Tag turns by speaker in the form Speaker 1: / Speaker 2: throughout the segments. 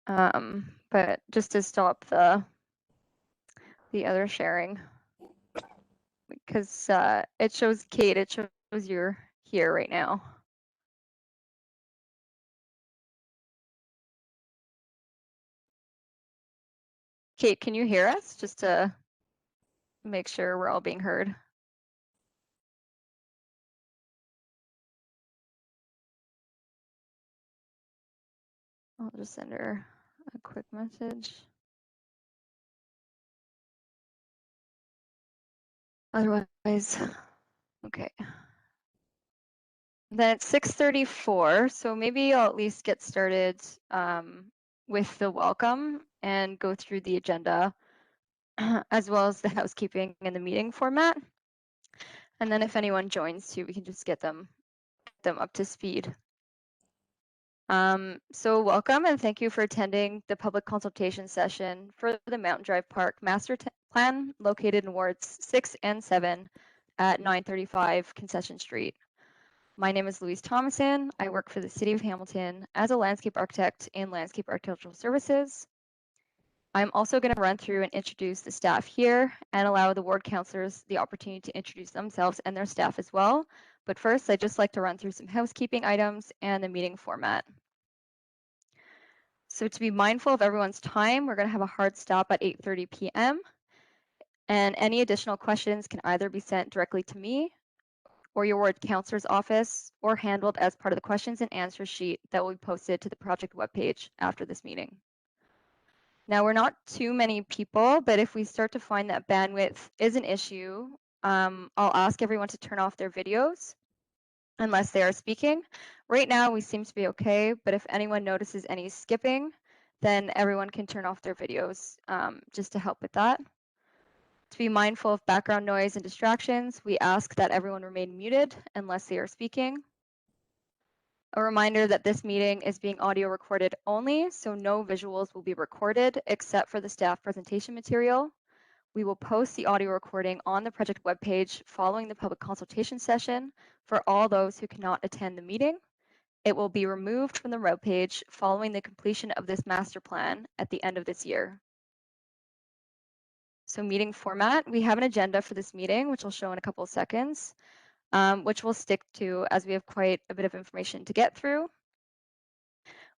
Speaker 1: But just to stop the other sharing, because it shows Kate, it shows you're here right now. Kate, can you hear us? Just to make sure we're all being heard. I'll just send her a quick message. Otherwise, okay. Then it's 6:34, so maybe I'll at least get started with the welcome and go through the agenda as well as the housekeeping and the meeting format. And then if anyone joins too, we can just get them up to speed. So welcome and thank you for attending the public consultation session for the Mountain Drive Park Master Plan located in wards 6 and 7 at 935 Concession Street. My name is Louise Thomason. I work for the City of Hamilton as a landscape architect in Landscape Architectural Services. I'm also going to run through and introduce the staff here and allow the ward councillors the opportunity to introduce themselves and their staff as well. But first, I'd just like to run through some housekeeping items and the meeting format. So to be mindful of everyone's time, we're going to have a hard stop at 8:30 p.m. And any additional questions can either be sent directly to me or your ward councillor's office, or handled as part of the questions and answers sheet that will be posted to the project webpage after this meeting. Now, we're not too many people, but if we start to find that bandwidth is an issue, I'll ask everyone to turn off their videos unless they are speaking. Right now, we seem to be okay, but if anyone notices any skipping, then everyone can turn off their videos just to help with that. To be mindful of background noise and distractions, we ask that everyone remain muted unless they are speaking. A reminder that this meeting is being audio recorded only, so no visuals will be recorded except for the staff presentation material. We will post the audio recording on the project webpage following the public consultation session for all those who cannot attend the meeting. It will be removed from the webpage following the completion of this master plan at the end of this year. So meeting format, we have an agenda for this meeting, which I'll show in a couple of seconds, which we'll stick to as we have quite a bit of information to get through.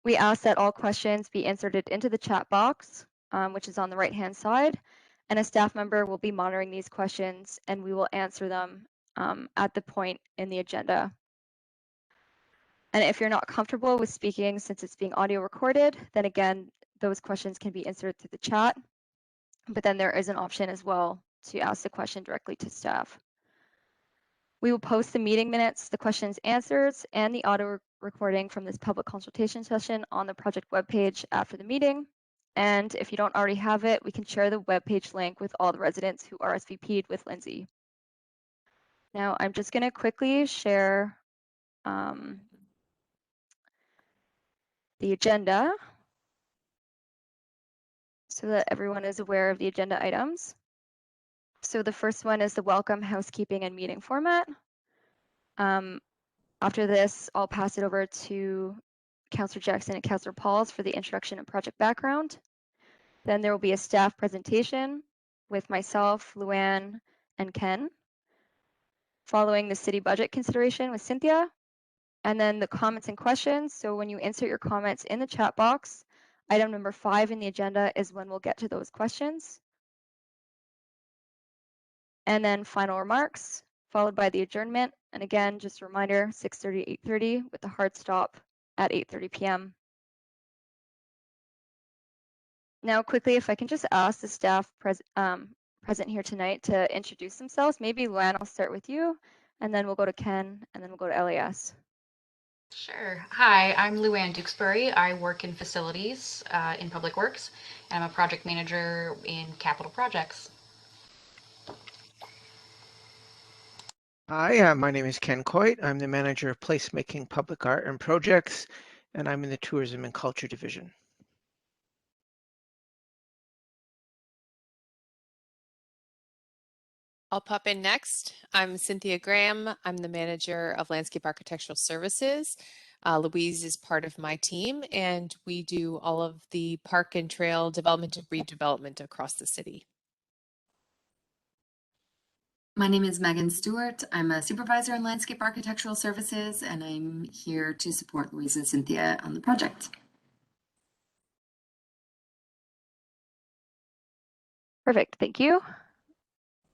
Speaker 1: We ask that all questions be inserted into the chat box, which is on the right-hand side, and a staff member will be monitoring these questions and we will answer them at the point in the agenda. And if you're not comfortable with speaking since it's being audio recorded, then again, those questions can be inserted through the chat. But then there is an option as well to ask the question directly to staff. We will post the meeting minutes, the questions, answers, and the audio recording from this public consultation session on the project webpage after the meeting. And if you don't already have it, we can share the webpage link with all the residents who RSVP'd with Lindsay. Now, I'm just going to quickly share the agenda so that everyone is aware of the agenda items. So the first one is the welcome, housekeeping, and meeting format. After this, I'll pass it over to Councillor Jackson and Councillor Pauls for the introduction and project background. Then there will be a staff presentation with myself, Luann, and Ken, following the city budget consideration with Cynthia, and then the comments and questions. So when you insert your comments in the chat box, item number 5 in the agenda is when we'll get to those questions. And then final remarks, followed by the adjournment. And again, just a reminder, 6:30, 8:30 with the hard stop at 8:30 p.m. Now, quickly, if I can just ask the staff present here tonight to introduce themselves. Maybe Luann, I'll start with you, and then we'll go to Ken, and then we'll go to LAS.
Speaker 2: Sure. Hi, I'm Luann Dukesbury. I work in facilities in Public Works, and I'm a project manager in capital projects.
Speaker 3: Hi, my name is Ken Coit. I'm the manager of placemaking, public art, and projects, and I'm in the tourism and culture division.
Speaker 4: I'll pop in next. I'm Cynthia Graham. I'm the manager of Landscape Architectural Services. Louise is part of my team, and we do all of the park and trail development and redevelopment across the city.
Speaker 5: My name is Megan Stewart. I'm a supervisor in landscape architectural services, and I'm here to support Louise and Cynthia on the project.
Speaker 1: Perfect, thank you.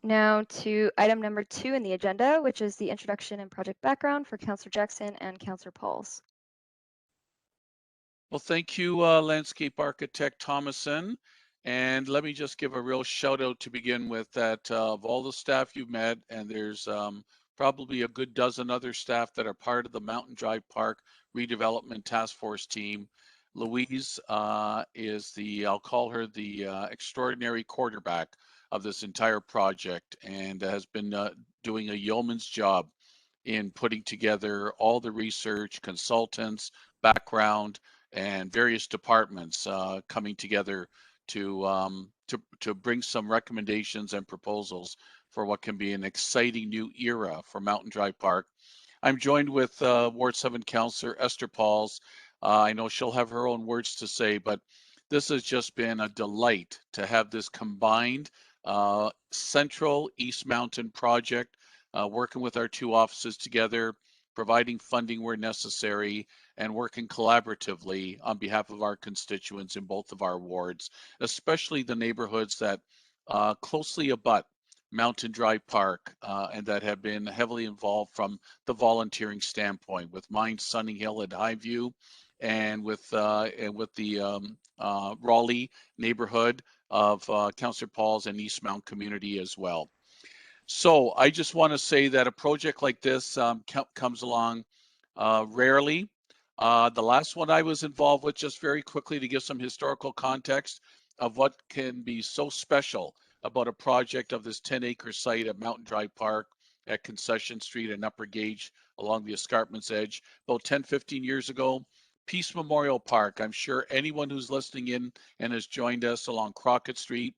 Speaker 1: Now to item number 2 in the agenda, which is the introduction and project background for Councillor Jackson and Councillor Pauls.
Speaker 6: Well, thank you, landscape architect Thomason. And let me just give a real shout out to begin with that of all the staff you've met, and there's probably a good dozen other staff that are part of the Mountain Drive Park redevelopment task force team. Louise is the, I'll call her the extraordinary quarterback of this entire project, and has been doing a yeoman's job in putting together all the research, consultants, background, and various departments coming together to bring some recommendations and proposals for what can be an exciting new era for Mountain Drive Park. I'm joined with Ward 7 Councillor Esther Pauls. I know she'll have her own words to say, but this has just been a delight to have this combined Central East Mountain project, working with our 2 offices together, providing funding where necessary, and working collaboratively on behalf of our constituents in both of our wards, especially the neighborhoods that closely abut Mountain Drive Park and that have been heavily involved from the volunteering standpoint, with mine Sunning Hill at Highview, and with the Raleigh neighborhood of Councillor Pauls and East Mount community as well. So I just want to say that a project like this comes along rarely. The last one I was involved with, just very quickly to give some historical context of what can be so special about a project of this 10-acre site at Mountain Drive Park at Concession Street and Upper Gauge along the escarpment's edge, about 10-15 years ago. Peace Memorial Park. I'm sure anyone who's listening in and has joined us along Crockett Street,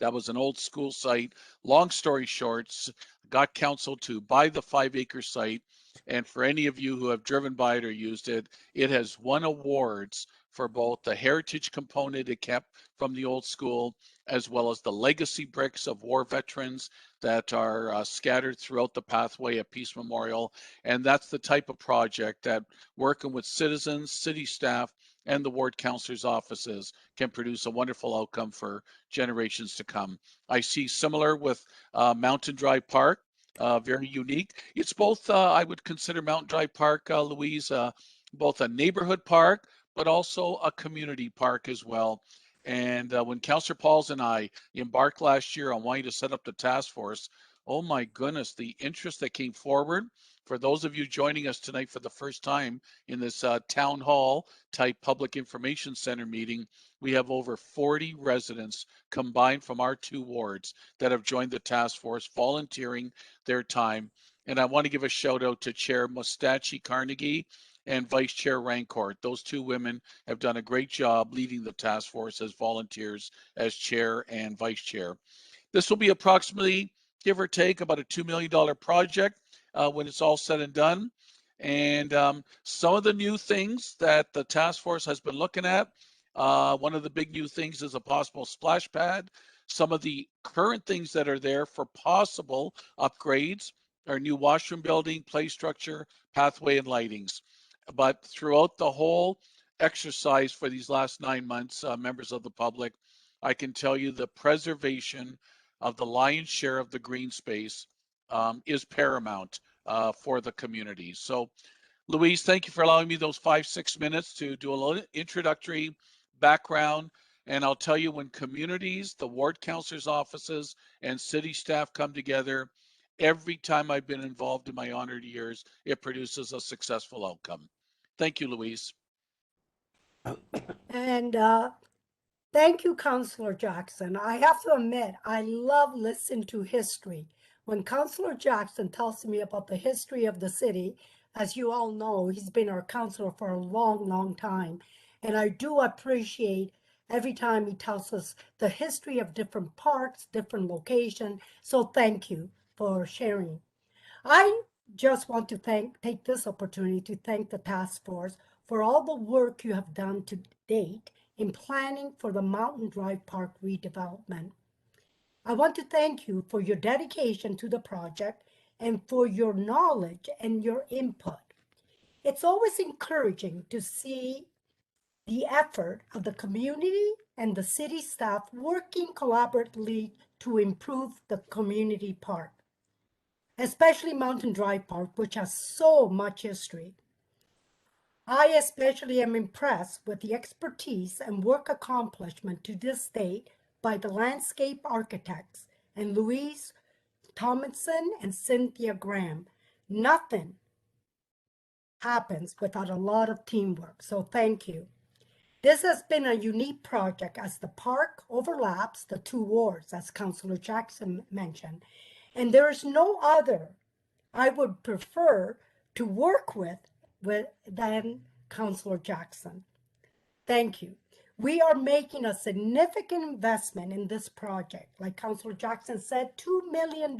Speaker 6: that was an old school site. Long story short, got council to buy the 5-acre site. And for any of you who have driven by it or used it, it has won awards for both the heritage component it kept from the old school, as well as the legacy bricks of war veterans that are scattered throughout the pathway at Peace Memorial. And that's the type of project that, working with citizens, city staff, and the ward councillors' offices, can produce a wonderful outcome for generations to come. I see similar with Mountain Drive Park, very unique. It's both, I would consider Mountain Drive Park, Louise, both a neighborhood park, but also a community park as well. And when Councillor Pauls and I embarked last year on wanting to set up the task force, oh my goodness, the interest that came forward. For those of you joining us tonight for the first time in this town hall type public information center meeting, we have over 40 residents combined from our 2 wards that have joined the task force, volunteering their time. And I want to give a shout out to Chair Mustachi Carnegie and Vice Chair Rancourt. Those 2 women have done a great job leading the task force as volunteers, as chair and vice chair. This will be approximately, give or take, about a $2 million project when it's all said and done. And some of the new things that the task force has been looking at, one of the big new things is a possible splash pad. Some of the current things that are there for possible upgrades are new washroom building, play structure, pathway, and lightings. But throughout the whole exercise for these last 9 months, members of the public, I can tell you the preservation of the lion's share of the green space is paramount for the community. So, Louise, thank you for allowing me those 5-6 minutes to do a little introductory background. And I'll tell you, when communities, the ward councillors' offices, and city staff come together, every time I've been involved in my honored years, it produces a successful outcome. Thank you, Louise.
Speaker 7: And thank you, Councillor Jackson. I have to admit, I love listening to history. When Councillor Jackson tells me about the history of the city, as you all know, he's been our councillor for a long, long time. And I do appreciate every time he tells us the history of different parks, different locations. So thank you for sharing. I just want to take this opportunity to thank the task force for all the work you have done to date in planning for the Mountain Drive Park redevelopment. I want to thank you for your dedication to the project and for your knowledge and your input. It's always encouraging to see the effort of the community and the city staff working collaboratively to improve the community park, especially Mountain Drive Park, which has so much history. I especially am impressed with the expertise and work accomplishment to this date by the landscape architects and Louise Tomlinson and Cynthia Graham. Nothing happens without a lot of teamwork, so thank you. This has been a unique project as the park overlaps the two wards, as Councillor Jackson mentioned, and there is no other I would prefer to work with than Councillor Jackson. Thank you. We are making a significant investment in this project. Like Councillor Jackson said, $2 million.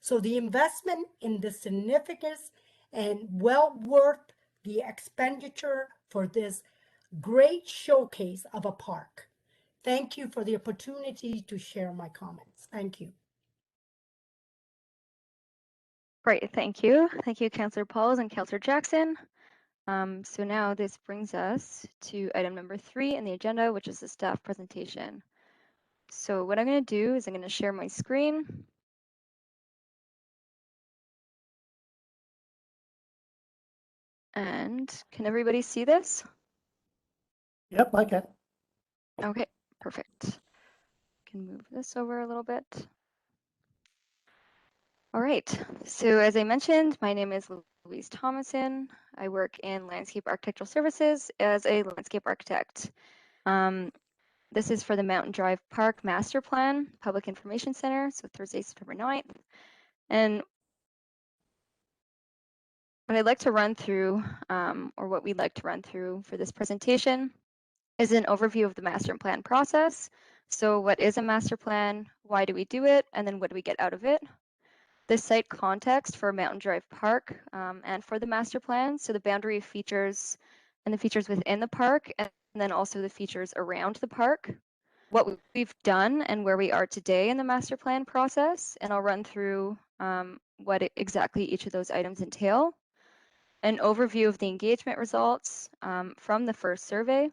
Speaker 7: So the investment in this significance and well worth the expenditure for this great showcase of a park. Thank you for the opportunity to share my comments. Thank you.
Speaker 1: Great, thank you. Thank you, Councillor Pauls and Councillor Jackson. So now this brings us to item number 3 in the agenda, which is the staff presentation. So what I'm going to do is I'm going to share my screen. And can everybody see this?
Speaker 7: Yep, I can.
Speaker 1: Okay, perfect. Can move this over a little bit. All right, so as I mentioned, my name is Louise Thomason. I work in landscape architectural services as a landscape architect. This is for the Mountain Drive Park Master Plan Public Information Center, so Thursday, September 9th. And what I'd like to run through, or what we'd like to run through for this presentation, is an overview of the master plan process. So what is a master plan? Why do we do it? And then what do we get out of it? The site context for Mountain Drive Park and for the master plan. So the boundary features and the features within the park, and then also the features around the park. What we've done and where we are today in the master plan process. And I'll run through what exactly each of those items entail. An overview of the engagement results from the first survey.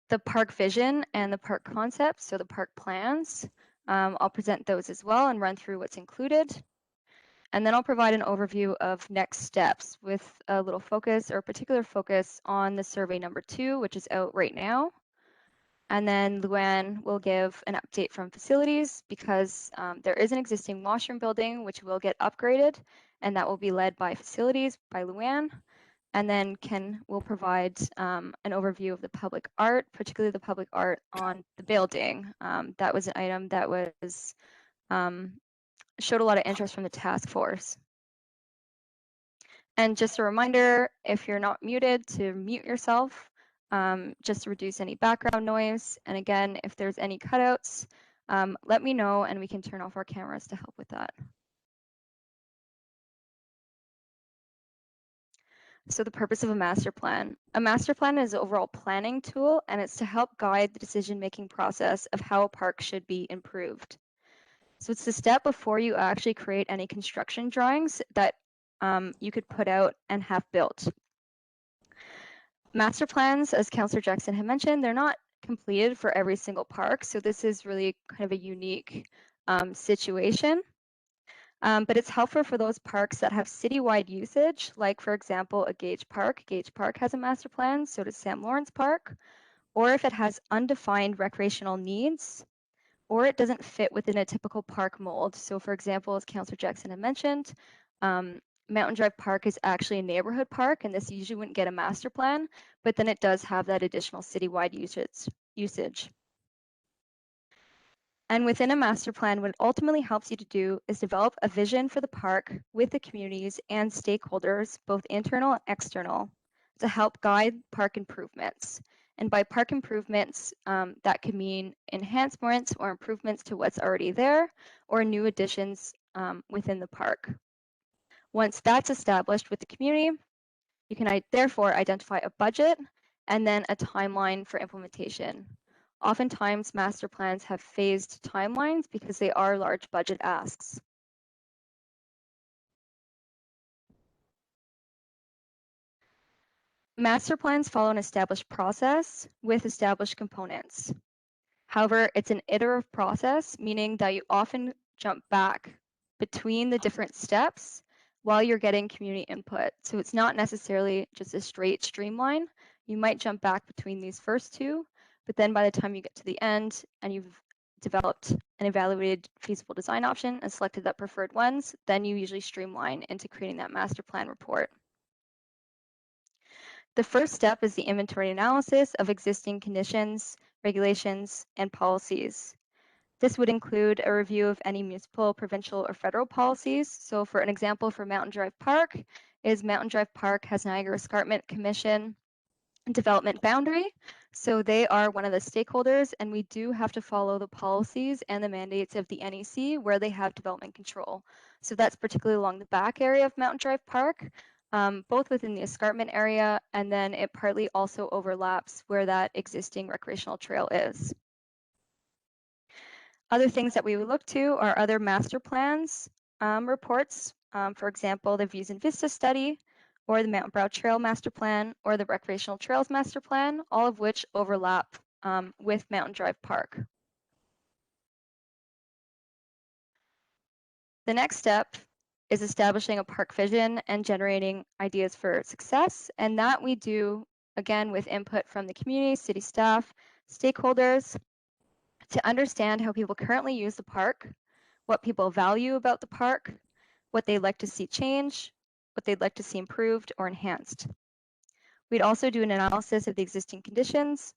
Speaker 1: The park vision and the park concepts, so the park plans. I'll present those as well and run through what's included. And then I'll provide an overview of next steps with a little focus or particular focus on the survey number 2, which is out right now. And then Luann will give an update from facilities because there is an existing washroom building which will get upgraded, and that will be led by facilities by Luann. And then Ken will provide an overview of the public art, particularly the public art on the building. That was an item that was showed a lot of interest from the task force. And just a reminder, if you're not muted, to mute yourself, just to reduce any background noise. And again, if there's any cutouts, let me know and we can turn off our cameras to help with that. So the purpose of a master plan. A master plan is an overall planning tool, and it's to help guide the decision-making process of how a park should be improved. So it's the step before you actually create any construction drawings that you could put out and have built. Master plans, as Councillor Jackson had mentioned, they're not completed for every single park. So this is really kind of a unique situation. But it's helpful for those parks that have citywide usage, like for example, a Gage Park. Gage Park has a master plan, so does Sam Lawrence Park. Or if it has undefined recreational needs, or it doesn't fit within a typical park mold. So for example, as Councillor Jackson had mentioned, Mountain Drive Park is actually a neighborhood park, and this usually wouldn't get a master plan, but then it does have that additional citywide usage. And within a master plan, what it ultimately helps you to do is develop a vision for the park with the communities and stakeholders, both internal and external, to help guide park improvements. And by park improvements, that could mean enhancements or improvements to what's already there, or new additions within the park. Once that's established with the community, you can therefore identify a budget and then a timeline for implementation. Oftentimes, master plans have phased timelines because they are large budget asks. Master plans follow an established process with established components. However, it's an iterative process, meaning that you often jump back between the different steps while you're getting community input. So it's not necessarily just a straight streamline. You might jump back between these first two, but then by the time you get to the end and you've developed an evaluated feasible design option and selected that preferred ones, then you usually streamline into creating that master plan report. The first step is the inventory analysis of existing conditions, regulations, and policies. This would include a review of any municipal, provincial, or federal policies. So for an example for Mountain Drive Park is Mountain Drive Park has Niagara Escarpment Commission development boundary. So they are one of the stakeholders, and we do have to follow the policies and the mandates of the NEC where they have development control. So that's particularly along the back area of Mountain Drive Park, both within the escarpment area, and then it partly also overlaps where that existing recreational trail is. Other things that we would look to are other master plans reports, for example, the Views and Vista study, or the Mountain Brow Trail Master Plan, or the Recreational Trails Master Plan, all of which overlap with Mountain Drive Park. The next step is establishing a park vision and generating ideas for success, and that we do, again, with input from the community, city staff, stakeholders, to understand how people currently use the park, what people value about the park, what they'd like to see change, what they'd like to see improved or enhanced. We'd also do an analysis of the existing conditions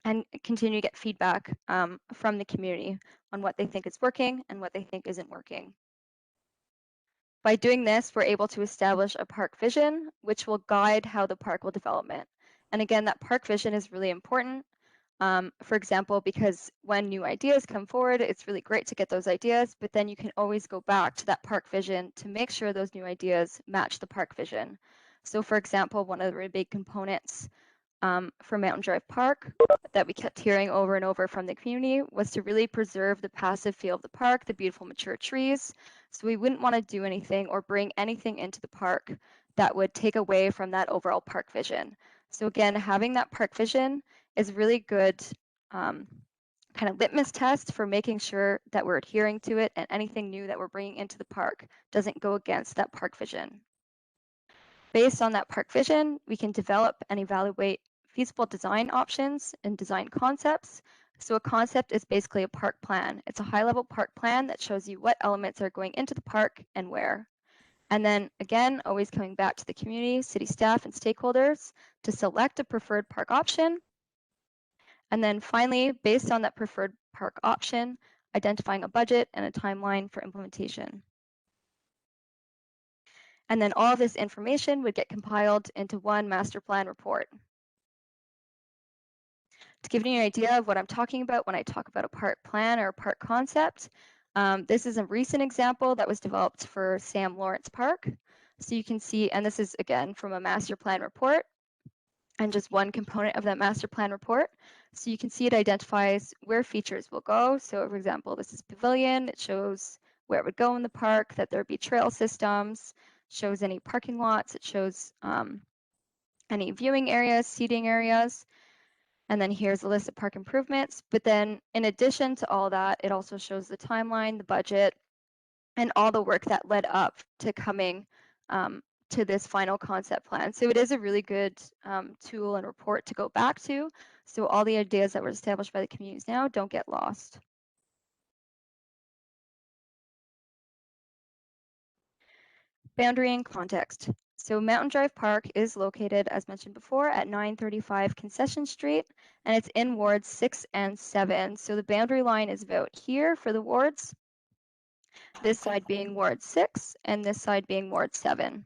Speaker 1: and continue to get feedback from the community on what they think is working and what they think isn't working. By doing this, we're able to establish a park vision, which will guide how the park will develop. And again, that park vision is really important. For example, because when new ideas come forward, it's really great to get those ideas, but then you can always go back to that park vision to make sure those new ideas match the park vision. So for example, one of the really big components for Mountain Drive Park that we kept hearing over and over from the community was to really preserve the passive feel of the park, the beautiful mature trees. So we wouldn't want to do anything or bring anything into the park that would take away from that overall park vision. So again, having that park vision is really good kind of litmus test for making sure that we're adhering to it and anything new that we're bringing into the park doesn't go against that park vision. Based on that park vision, we can develop and evaluate feasible design options and design concepts. So a concept is basically a park plan. It's a high-level park plan that shows you what elements are going into the park and where. And then again, always coming back to the community, city staff, and stakeholders to select a preferred park option. And then finally, based on that preferred park option, identifying a budget and a timeline for implementation. And then all of this information would get compiled into one master plan report. To give you an idea of what I'm talking about when I talk about a park plan or a park concept, this is a recent example that was developed for Sam Lawrence Park. So you can see, and this is again from a master plan report and just one component of that master plan report. So you can see it identifies where features will go. So for example, this is pavilion. It shows where it would go in the park, that there'd be trail systems, shows any parking lots. It shows any viewing areas, seating areas. And then here's a list of park improvements. But then in addition to all that, it also shows the timeline, the budget, and all the work that led up to coming to this final concept plan. So it is a really good tool and report to go back to. So all the ideas that were established by the communities now don't get lost. Boundary and context. So Mountain Drive Park is located, as mentioned before, at 935 Concession Street, and it's in wards 6 and 7. So the boundary line is about here for the wards, this side being Ward 6 and this side being Ward 7.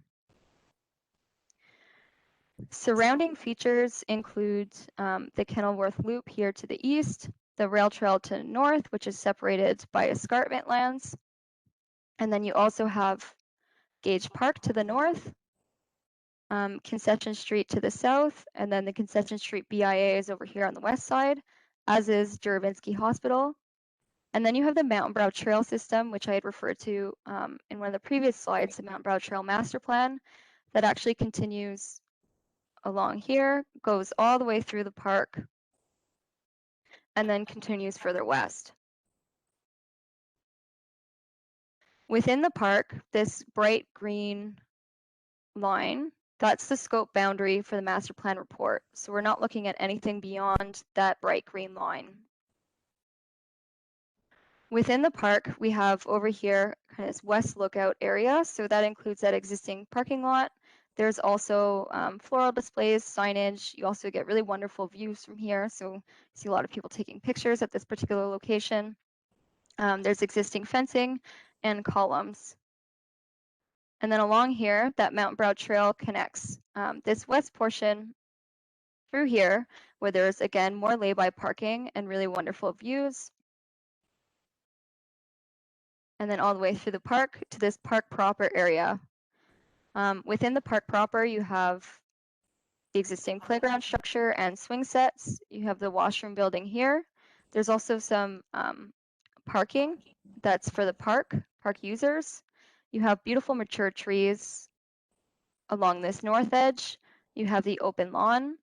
Speaker 1: Surrounding features include the Kenilworth Loop here to the east, the rail trail to the north, which is separated by escarpment lands. And then you also have Gage Park to the north, Concession Street to the south, and then the Concession Street BIA is over here on the west side, as is Juravinski Hospital. And then you have the Mountain Brow Trail system, which I had referred to in one of the previous slides, the Mountain Brow Trail Master Plan, that actually continues along here, goes all the way through the park, and then continues further west. Within the park, this bright green line, that's the scope boundary for the Master Plan Report. So we're not looking at anything beyond that bright green line. Within the park, we have over here kind of this west lookout area. So that includes that existing parking lot. There's also floral displays, signage. You also get really wonderful views from here. So you see a lot of people taking pictures at this particular location. There's existing fencing and columns. And then along here, that Mountain Brow Trail connects this west portion through here, where there's, again, more lay-by parking and really wonderful views. And then all the way through the park to this park proper area. Within the park proper, you have the existing playground structure and swing sets. You have the washroom building here. There's also some parking that's for the park users. You have beautiful mature trees along this north edge. You have the open lawn.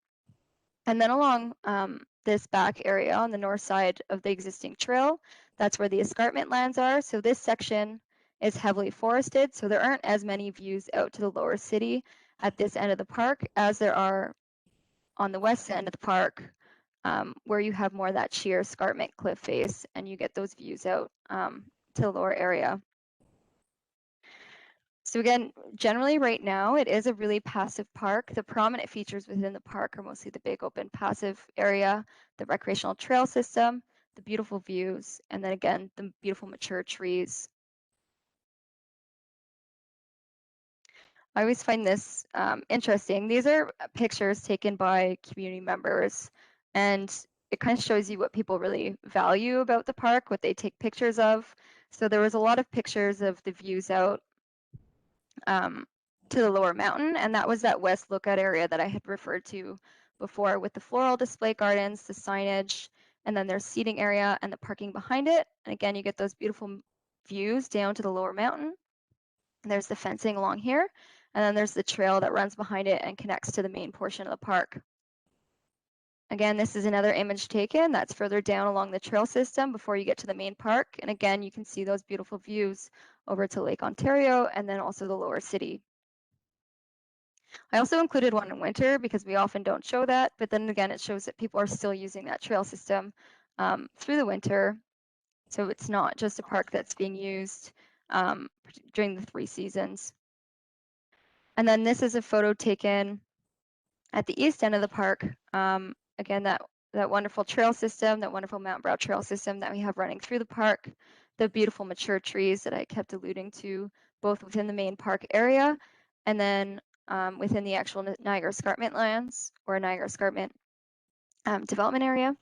Speaker 1: And then along this back area on the north side of the existing trail, that's where the escarpment lands are. So this section is heavily forested, so there aren't as many views out to the lower city at this end of the park as there are on the west end of the park, where you have more of that sheer escarpment cliff face and you get those views out to the lower area. So again, generally right now, it is a really passive park. The prominent features within the park are mostly the big open passive area, the recreational trail system, the beautiful views, and then again, the beautiful mature trees. I always find this interesting. These are pictures taken by community members, and it kind of shows you what people really value about the park, what they take pictures of. So there was a lot of pictures of the views out to the lower mountain, and that was that west lookout area that I had referred to before with the floral display gardens, the signage, and then there's seating area and the parking behind it. And again, you get those beautiful views down to the lower mountain. And there's the fencing along here, and then there's the trail that runs behind it and connects to the main portion of the park. Again, this is another image taken that's further down along the trail system before you get to the main park. And again, you can see those beautiful views over to Lake Ontario and then also the lower city. I also included one in winter because we often don't show that, but then again, it shows that people are still using that trail system through the winter. So it's not just a park that's being used during the 3 seasons. And then this is a photo taken at the east end of the park. Again, that wonderful trail system, that wonderful Mountain Brow Trail system that we have running through the park, the beautiful mature trees that I kept alluding to, both within the main park area and then within the actual Niagara Escarpment lands or Niagara Escarpment development area.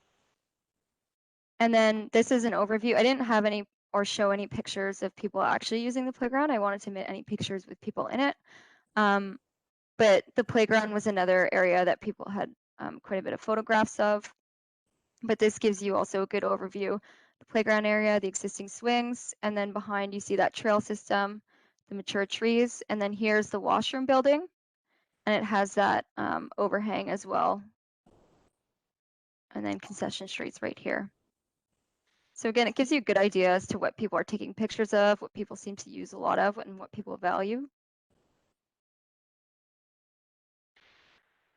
Speaker 1: And then this is an overview. I didn't have any or show any pictures of people actually using the playground. I wanted to omit any pictures with people in it. But the playground was another area that people had quite a bit of photographs of. But this gives you also a good overview. The playground area, the existing swings, and then behind you see that trail system, the mature trees, and then here's the washroom building, and it has that overhang as well. And then concession streets right here. So again, it gives you a good idea as to what people are taking pictures of, what people seem to use a lot of, and what people value.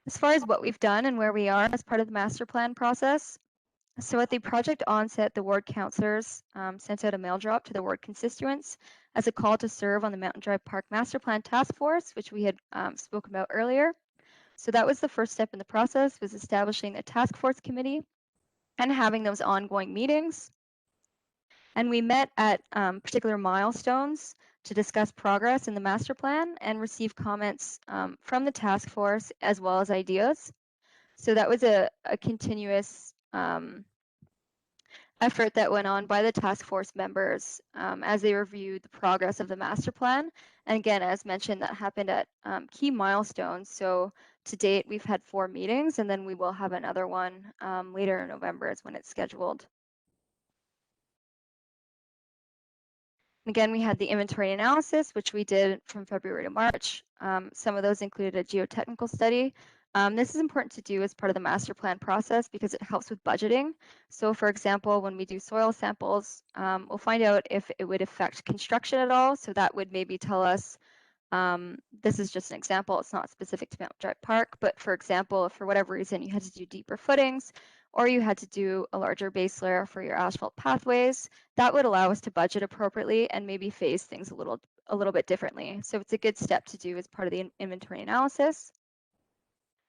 Speaker 1: As far as what we've done and where we are as part of the master plan process, so at the project onset, the ward councillors sent out a mail drop to the ward constituents as a call to serve on the Mountain Drive Park Master Plan Task Force, which we had spoken about earlier. So that was the first step in the process, was establishing a task force committee and having those ongoing meetings. And we met at particular milestones to discuss progress in the master plan and receive comments from the task force as well as ideas. So that was a continuous effort that went on by the task force members as they reviewed the progress of the master plan And again, as mentioned, that happened at key milestones. So to date, we've had 4 meetings, and then we will have another one later in November is when it's scheduled. Again, we had the inventory analysis, which we did from February to March. Some of those included a geotechnical study. This is important to do as part of the master plan process because it helps with budgeting. So for example, when we do soil samples, we'll find out if it would affect construction at all. So that would maybe tell us, this is just an example, it's not specific to Mountain Drive Park, but for example, if for whatever reason you had to do deeper footings or you had to do a larger base layer for your asphalt pathways, that would allow us to budget appropriately and maybe phase things a little bit differently. So it's a good step to do as part of the inventory analysis.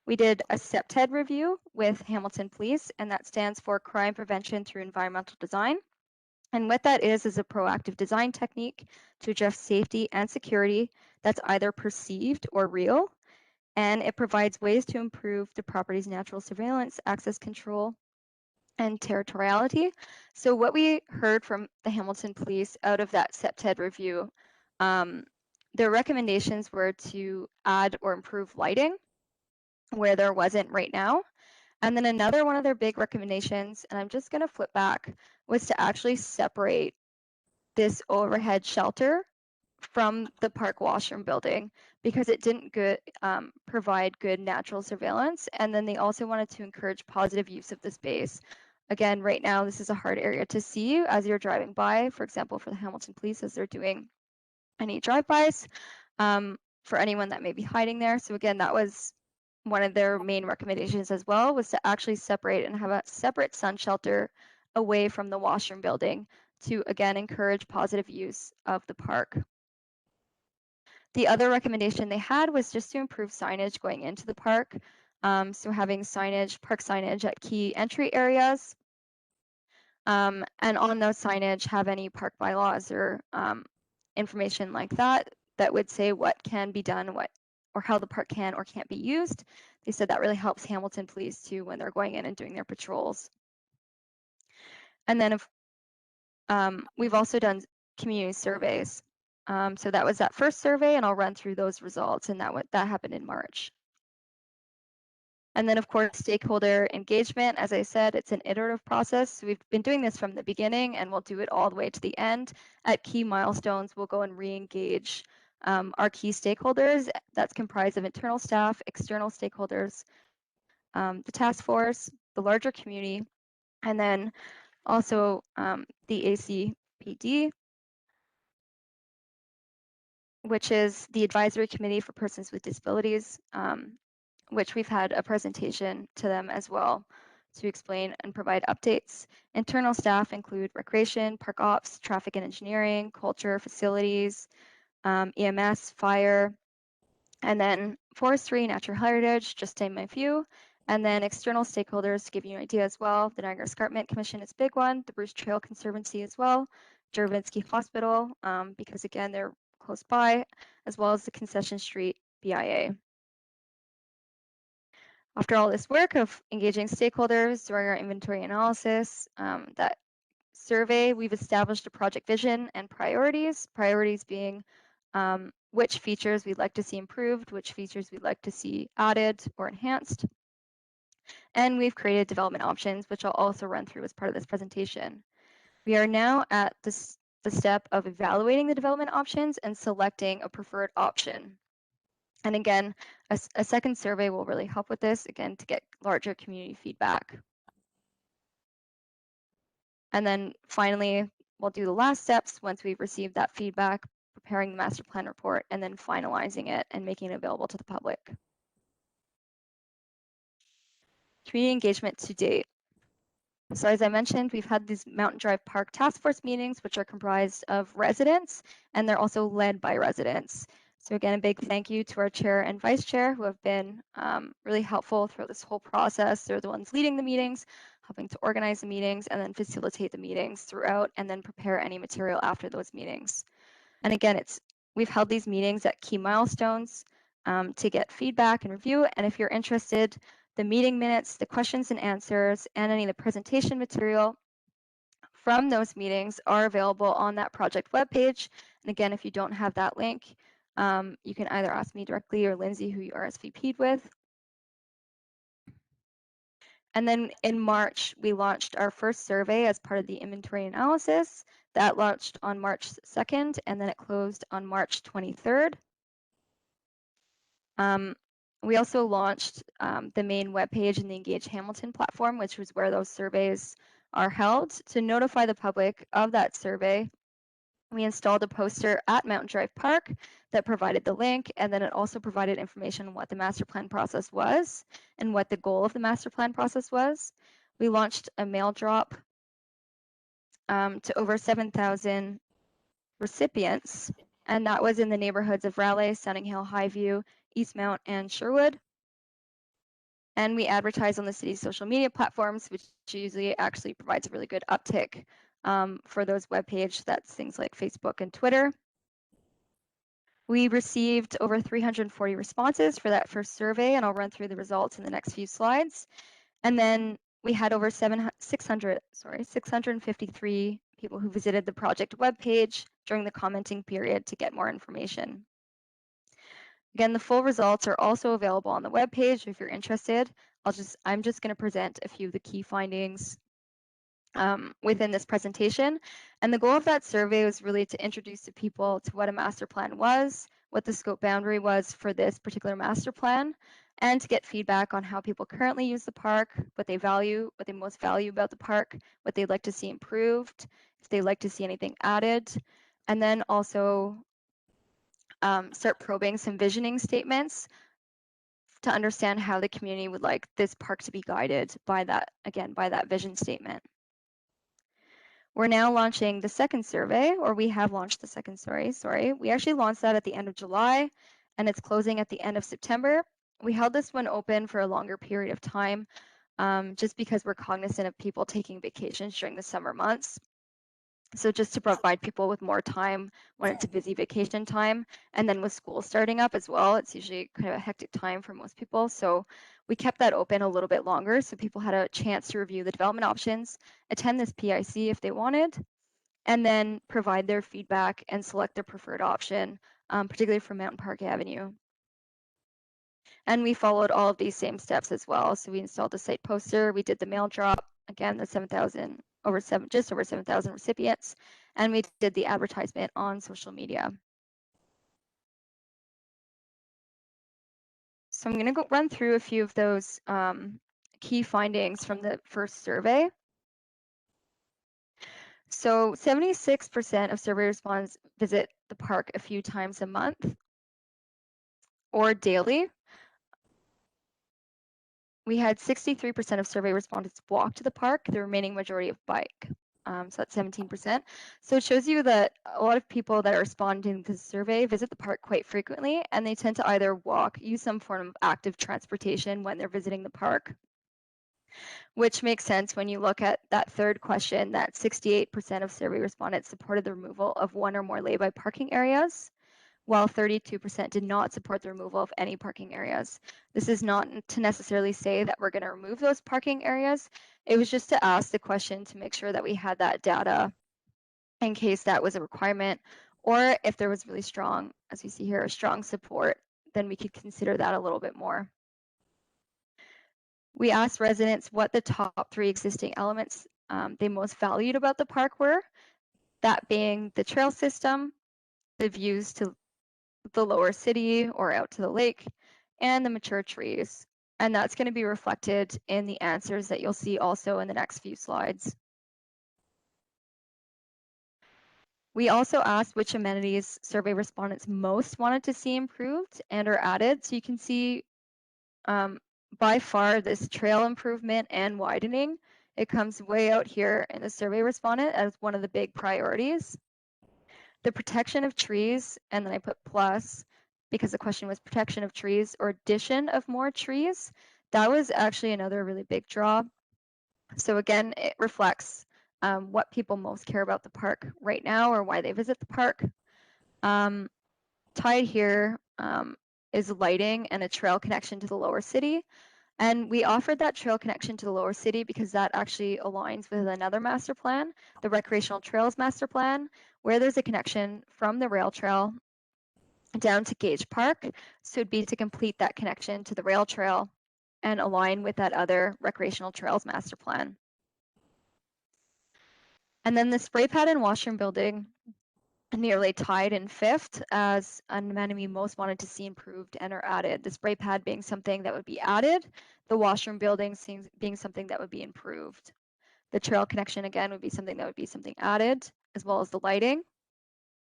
Speaker 1: We did a CPTED review with Hamilton Police, and that stands for Crime Prevention Through Environmental Design. And what that is a proactive design technique to address safety and security that's either perceived or real. And it provides ways to improve the property's natural surveillance, access control, and territoriality. So what we heard from the Hamilton Police out of that CPTED review, their recommendations were to add or improve lighting where there wasn't right now. And then another one of their big recommendations, and I'm just going to flip back, was to actually separate this overhead shelter from the park washroom building because it didn't provide good natural surveillance. And then they also wanted to encourage positive use of the space. Again, right now, this is a hard area to see as you're driving by, for example, for the Hamilton Police as they're doing any drive-bys, for anyone that may be hiding there. So again, that was one of their main recommendations as well, was to actually separate and have a separate sun shelter away from the washroom building to, again, encourage positive use of the park. The other recommendation they had was just to improve signage going into the park. So having signage, park signage at key entry areas. And on those signage, have any park bylaws or information like that that would say what can be done, or how the park can or can't be used. They said that really helps Hamilton Police too when they're going in and doing their patrols. And then we've also done community surveys. So that was that first survey, and I'll run through those results, and that happened in March. And then, of course, stakeholder engagement. As I said, it's an iterative process. So we've been doing this from the beginning, and we'll do it all the way to the end. At key milestones, we'll go and re-engage our key stakeholders. That's comprised of internal staff, external stakeholders, the task force, the larger community, and then also the ACPD, which is the Advisory Committee for Persons with Disabilities, which we've had a presentation to them as well to explain and provide updates. Internal staff include recreation, park ops, traffic and engineering, culture, facilities, EMS, fire, and then forestry, natural heritage, just to name a few. And then external stakeholders, to give you an idea as well, the Niagara Escarpment Commission is a big one, the Bruce Trail Conservancy as well, Juravinski Hospital, because again, they're close by, as well as the Concession Street BIA. After all this work of engaging stakeholders during our inventory analysis, that survey, we've established a project vision and priorities, priorities being which features we'd like to see improved, which features we'd like to see added or enhanced. And we've created development options, which I'll also run through as part of this presentation. We are now at the step of evaluating the development options and selecting a preferred option. And again, a second survey will really help with this, again, to get larger community feedback. And then finally, we'll do the last steps once we've received that feedback, preparing the master plan report, and then finalizing it and making it available to the public. Community engagement to date. So as I mentioned, we've had these Mountain Drive Park task force meetings, which are comprised of residents, and they're also led by residents. So again, a big thank you to our chair and vice chair who have been really helpful throughout this whole process. They're the ones leading the meetings, helping to organize the meetings, and then facilitate the meetings throughout, and then prepare any material after those meetings. And again, we've held these meetings at key milestones to get feedback and review. And if you're interested, the meeting minutes, the questions and answers, and any of the presentation material from those meetings are available on that project webpage. And again, if you don't have that link, You can either ask me directly or Lindsay, who you RSVP'd with. And then in March, we launched our first survey as part of the inventory analysis. That launched on March 2nd, and then it closed on March 23rd. We also launched the main webpage in the Engage Hamilton platform, which was where those surveys are held. To notify the public of that survey, we installed a poster at Mountain Drive Park that provided the link, and then it also provided information on what the master plan process was and what the goal of the master plan process was. We launched a mail drop to over 7,000 recipients, and that was in the neighborhoods of Raleigh, Sunninghill, Highview, Eastmount, and Sherwood. And we advertise on the city's social media platforms, which usually actually provides a really good uptick for those webpages. That's things like Facebook and Twitter. We received over 340 responses for that first survey, and I'll run through the results in the next few slides. And then we had over 653 people who visited the project webpage during the commenting period to get more information. Again, the full results are also available on the webpage if you're interested. I'm just going to present a few of the key findings within this presentation. And the goal of that survey was really to introduce to people to what a master plan was, what the scope boundary was for this particular master plan, and to get feedback on how people currently use the park, what they value, what they most value about the park, what they'd like to see improved, if they'd like to see anything added, and then also start probing some visioning statements to understand how the community would like this park to be guided by that, again, by that vision statement. We're now launching the second survey, or we have launched the second survey, sorry. We actually launched that at the end of July, and it's closing at the end of September. We held this one open for a longer period of time, just because we're cognizant of people taking vacations during the summer months. So just to provide people with more time when it's a busy vacation time, and then with school starting up as well, it's usually kind of a hectic time for most people. So we kept that open a little bit longer so people had a chance to review the development options, attend this PIC if they wanted, and then provide their feedback and select their preferred option, particularly for Mountain Park Avenue. And we followed all of these same steps as well. So we installed the site poster, we did the mail drop, again, the just over 7,000 recipients, and we did the advertisement on social media. So I'm going to run through a few of those key findings from the first survey. So 76% of survey respondents visit the park a few times a month or daily. We had 63% of survey respondents walk to the park, the remaining majority of bike. So that's 17%. So it shows you that a lot of people that are responding to the survey visit the park quite frequently, and they tend to either walk, use some form of active transportation when they're visiting the park, which makes sense when you look at that third question, that 68% of survey respondents supported the removal of one or more lay-by parking areas, while 32% did not support the removal of any parking areas. This is not to necessarily say that we're going to remove those parking areas. It was just to ask the question to make sure that we had that data in case that was a requirement, or if there was really strong, as you see here, a strong support, then we could consider that a little bit more. We asked residents what the top 3 existing elements they most valued about the park were, that being the trail system, the views to the lower city or out to the lake, and the mature trees. And that's going to be reflected in the answers that you'll see also in the next few slides. We also asked which amenities survey respondents most wanted to see improved and or added. So you can see by far this trail improvement and widening, it comes way out here in the survey respondent as one of the big priorities. The protection of trees, and then I put plus because the question was protection of trees or addition of more trees. That was actually another really big draw. So again, it reflects what people most care about the park right now or why they visit the park. Tied here is lighting and a trail connection to the lower city. And we offered that trail connection to the lower city because that actually aligns with another master plan, the recreational trails master plan, where there's a connection from the rail trail down to Gage Park. So it'd be to complete that connection to the rail trail and align with that other recreational trails master plan. And then the spray pad and washroom building nearly tied in fifth as an amenity most wanted to see improved and or added. The spray pad being something that would be added, the washroom building being something that would be improved. The trail connection again would be something that would be something added, as well as the lighting.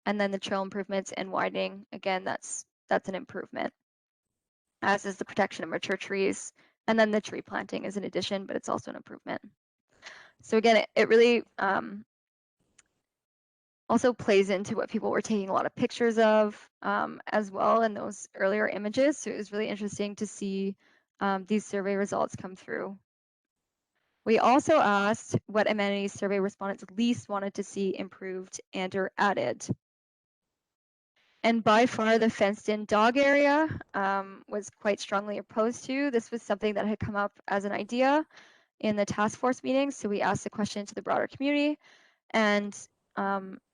Speaker 1: And then the trail improvements and widening, again, that's an improvement, as is the protection of mature trees. And then the tree planting is an addition, but it's also an improvement. So again, it really also plays into what people were taking a lot of pictures of as well in those earlier images. So it was really interesting to see these survey results come through. We also asked what amenities survey respondents least wanted to see improved and or added. And by far the fenced in dog area was quite strongly opposed to. This was something that had come up as an idea in the task force meetings. So we asked the question to the broader community, and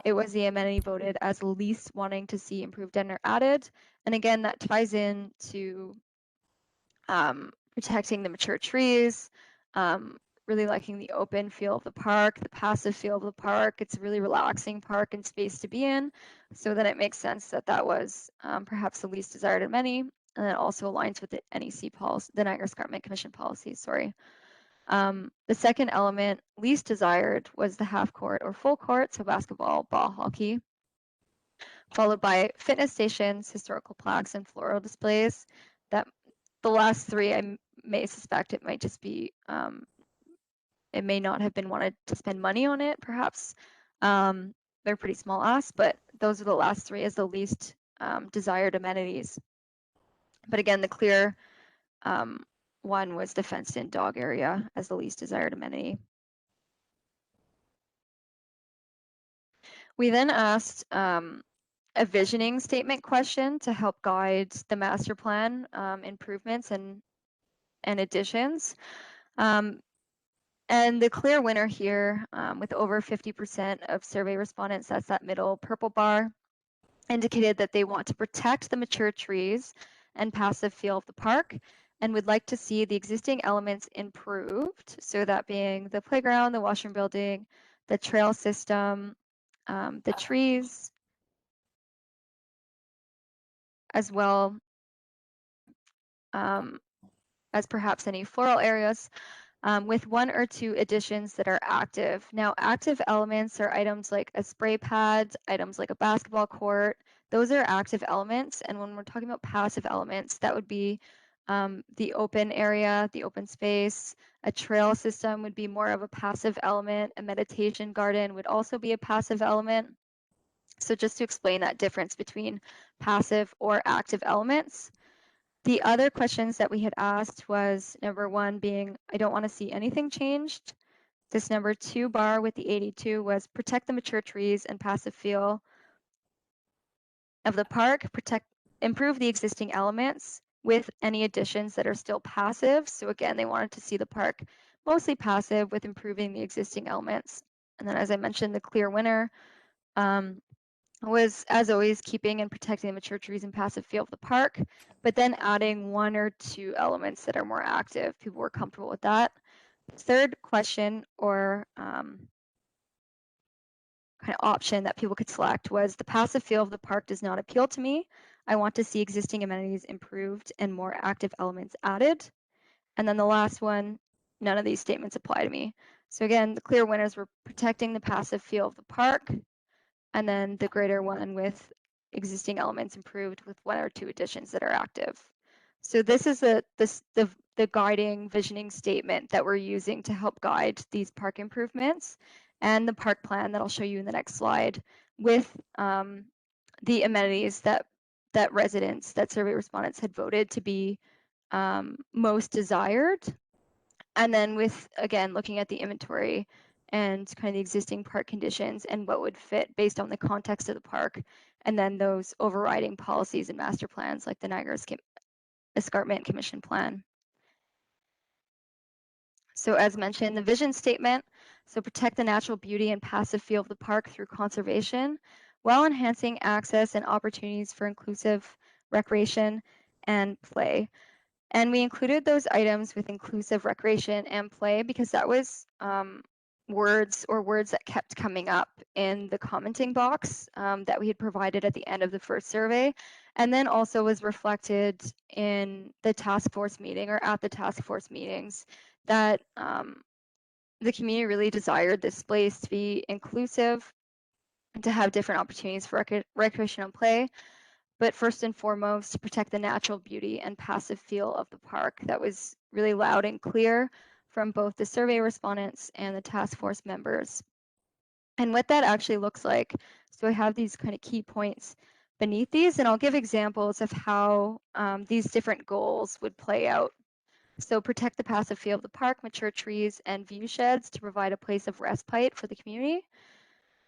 Speaker 1: it was the amenity voted as least wanting to see improved and or added. And again, that ties in to protecting the mature trees, really liking the open feel of the park, the passive feel of the park. It's a really relaxing park and space to be in. So then it makes sense that that was perhaps the least desired amenity, and it also aligns with the NEC policy, the Niagara Escarpment Commission policy, sorry. The second element least desired was the half court or full court, so basketball, ball, hockey, followed by fitness stations, historical plaques, and floral displays. That the last three, I may suspect it might just be, it may not have been wanted to spend money on it, perhaps. They're pretty small asks, but those are the last three as the least desired amenities. But again, the clear one was the fenced-in dog area as the least desired amenity. We then asked a visioning statement question to help guide the master plan improvements and additions. And the clear winner here, with over 50% of survey respondents, that's that middle purple bar, indicated that they want to protect the mature trees and passive feel of the park and would like to see the existing elements improved. So that being the playground, the washroom building, the trail system, the trees, as well as perhaps any floral areas, with one or two additions that are active. Now, active elements are items like a spray pad, items like a basketball court. Those are active elements. And when we're talking about passive elements, that would be the open area, the open space. A trail system would be more of a passive element. A meditation garden would also be a passive element. So just to explain that difference between passive or active elements. The other questions that we had asked was number one being, I don't want to see anything changed. This number 2 bar with the 82 was protect the mature trees and passive feel of the park, improve the existing elements with any additions that are still passive. So again, they wanted to see the park mostly passive with improving the existing elements. And then as I mentioned, the clear winner was, as always, keeping and protecting the mature trees and passive feel of the park, but then adding 1 or 2 elements that are more active. People were comfortable with that. Third question or kind of option that people could select was the passive feel of the park does not appeal to me. I want to see existing amenities improved and more active elements added. And then the last one, none of these statements apply to me. So again, the clear winners were protecting the passive feel of the park, and then the greater one with existing elements improved with 1 or 2 additions that are active. So this is the guiding visioning statement that we're using to help guide these park improvements and the park plan that I'll show you in the next slide with the amenities that residents, that survey respondents had voted to be most desired. And then with, again, looking at the inventory and kind of the existing park conditions and what would fit based on the context of the park, and then those overriding policies and master plans like the Niagara Escarpment Commission plan. So as mentioned, the vision statement, so protect the natural beauty and passive feel of the park through conservation while enhancing access and opportunities for inclusive recreation and play. And we included those items with inclusive recreation and play because that was words that kept coming up in the commenting box that we had provided at the end of the first survey, and then also was reflected in the task force meeting or at the task force meetings that the community really desired this place to be inclusive and to have different opportunities for recreational play, but first and foremost to protect the natural beauty and passive feel of the park. That was really loud and clear from both the survey respondents and the task force members. And what that actually looks like, so I have these kind of key points beneath these, and I'll give examples of how these different goals would play out. So protect the passive feel of the park, mature trees and view sheds to provide a place of respite for the community.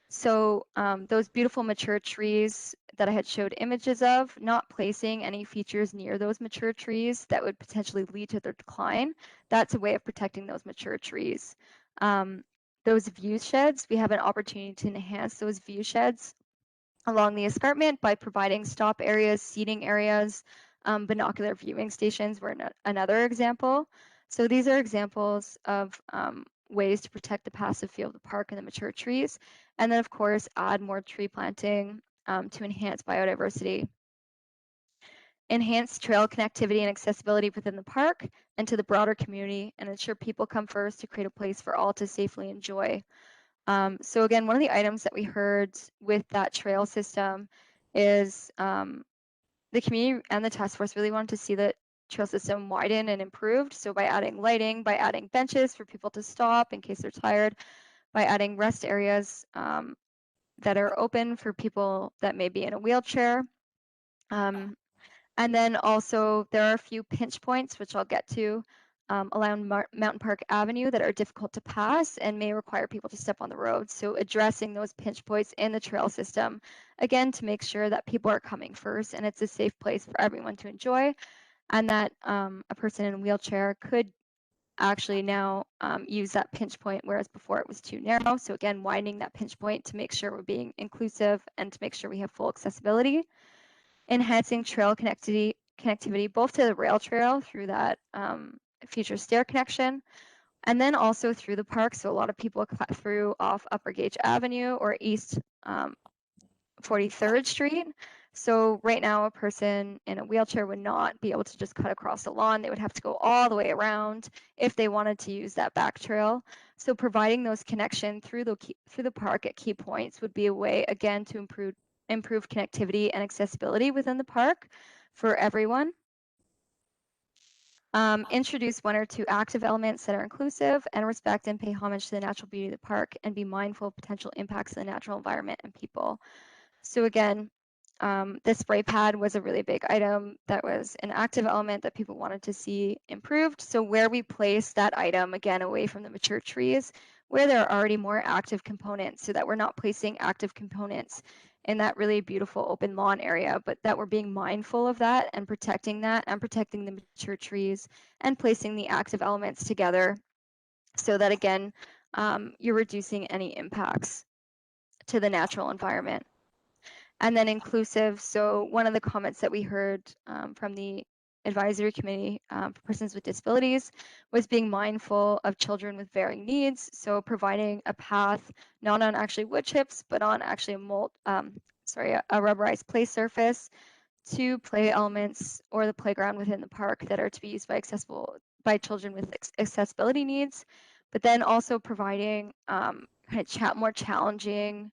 Speaker 1: So those beautiful mature trees that I had showed images of, not placing any features near those mature trees that would potentially lead to their decline. That's a way of protecting those mature trees. Those view sheds, we have an opportunity to enhance those view sheds along the escarpment by providing stop areas, seating areas, binocular viewing stations were another example. So these are examples of ways to protect the passive feel of the park and the mature trees. And then of course, add more tree planting to enhance biodiversity. Enhance trail connectivity and accessibility within the park and to the broader community, and ensure people come first to create a place for all to safely enjoy. So again, one of the items that we heard with that trail system is the community and the task force really wanted to see the trail system widen and improved. So by adding lighting, by adding benches for people to stop in case they're tired, by adding rest areas that are open for people that may be in a wheelchair. And then also there are a few pinch points, which I'll get to, along Mountain Park Avenue that are difficult to pass and may require people to step on the road. So addressing those pinch points in the trail system, again, to make sure that people are coming first and it's a safe place for everyone to enjoy, and that a person in a wheelchair could actually now use that pinch point, whereas before it was too narrow. So again, widening that pinch point to make sure we're being inclusive and to make sure we have full accessibility. Enhancing trail connectivity both to the rail trail through that future stair connection, and then also through the park. So a lot of people cut through off Upper Gage Avenue or East 43rd Street. So right now a person in a wheelchair would not be able to just cut across the lawn. They would have to go all the way around if they wanted to use that back trail. So providing those connections through the park at key points would be a way, again, to improve connectivity and accessibility within the park for everyone. Introduce one or two active elements that are inclusive and respect and pay homage to the natural beauty of the park, and be mindful of potential impacts on the natural environment and people. So again, the spray pad was a really big item that was an active element that people wanted to see improved. So where we place that item, again, away from the mature trees, where there are already more active components, so that we're not placing active components in that really beautiful open lawn area, but that we're being mindful of that and protecting the mature trees and placing the active elements together so that, again, you're reducing any impacts to the natural environment. And then inclusive, so one of the comments that we heard from the advisory committee for persons with disabilities was being mindful of children with varying needs. So providing a path, not on actually wood chips, but on actually a rubberized play surface to play elements or the playground within the park that are to be used by children with accessibility needs, but then also providing kind of more challenging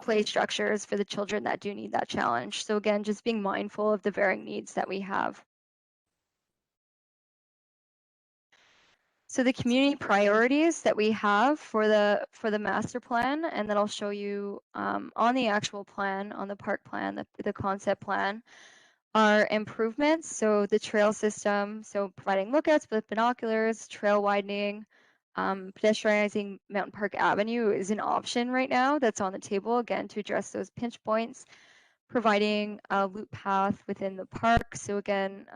Speaker 1: play structures for the children that do need that challenge. So again, just being mindful of the varying needs that we have. So the community priorities that we have for the master plan, and that I'll show you on the actual plan, on the park plan, the concept plan, are improvements. So the trail system, so providing lookouts with binoculars, trail widening, pedestrianizing Mountain Park Avenue is an option right now that's on the table, again, to address those pinch points. Providing a loop path within the park. So again,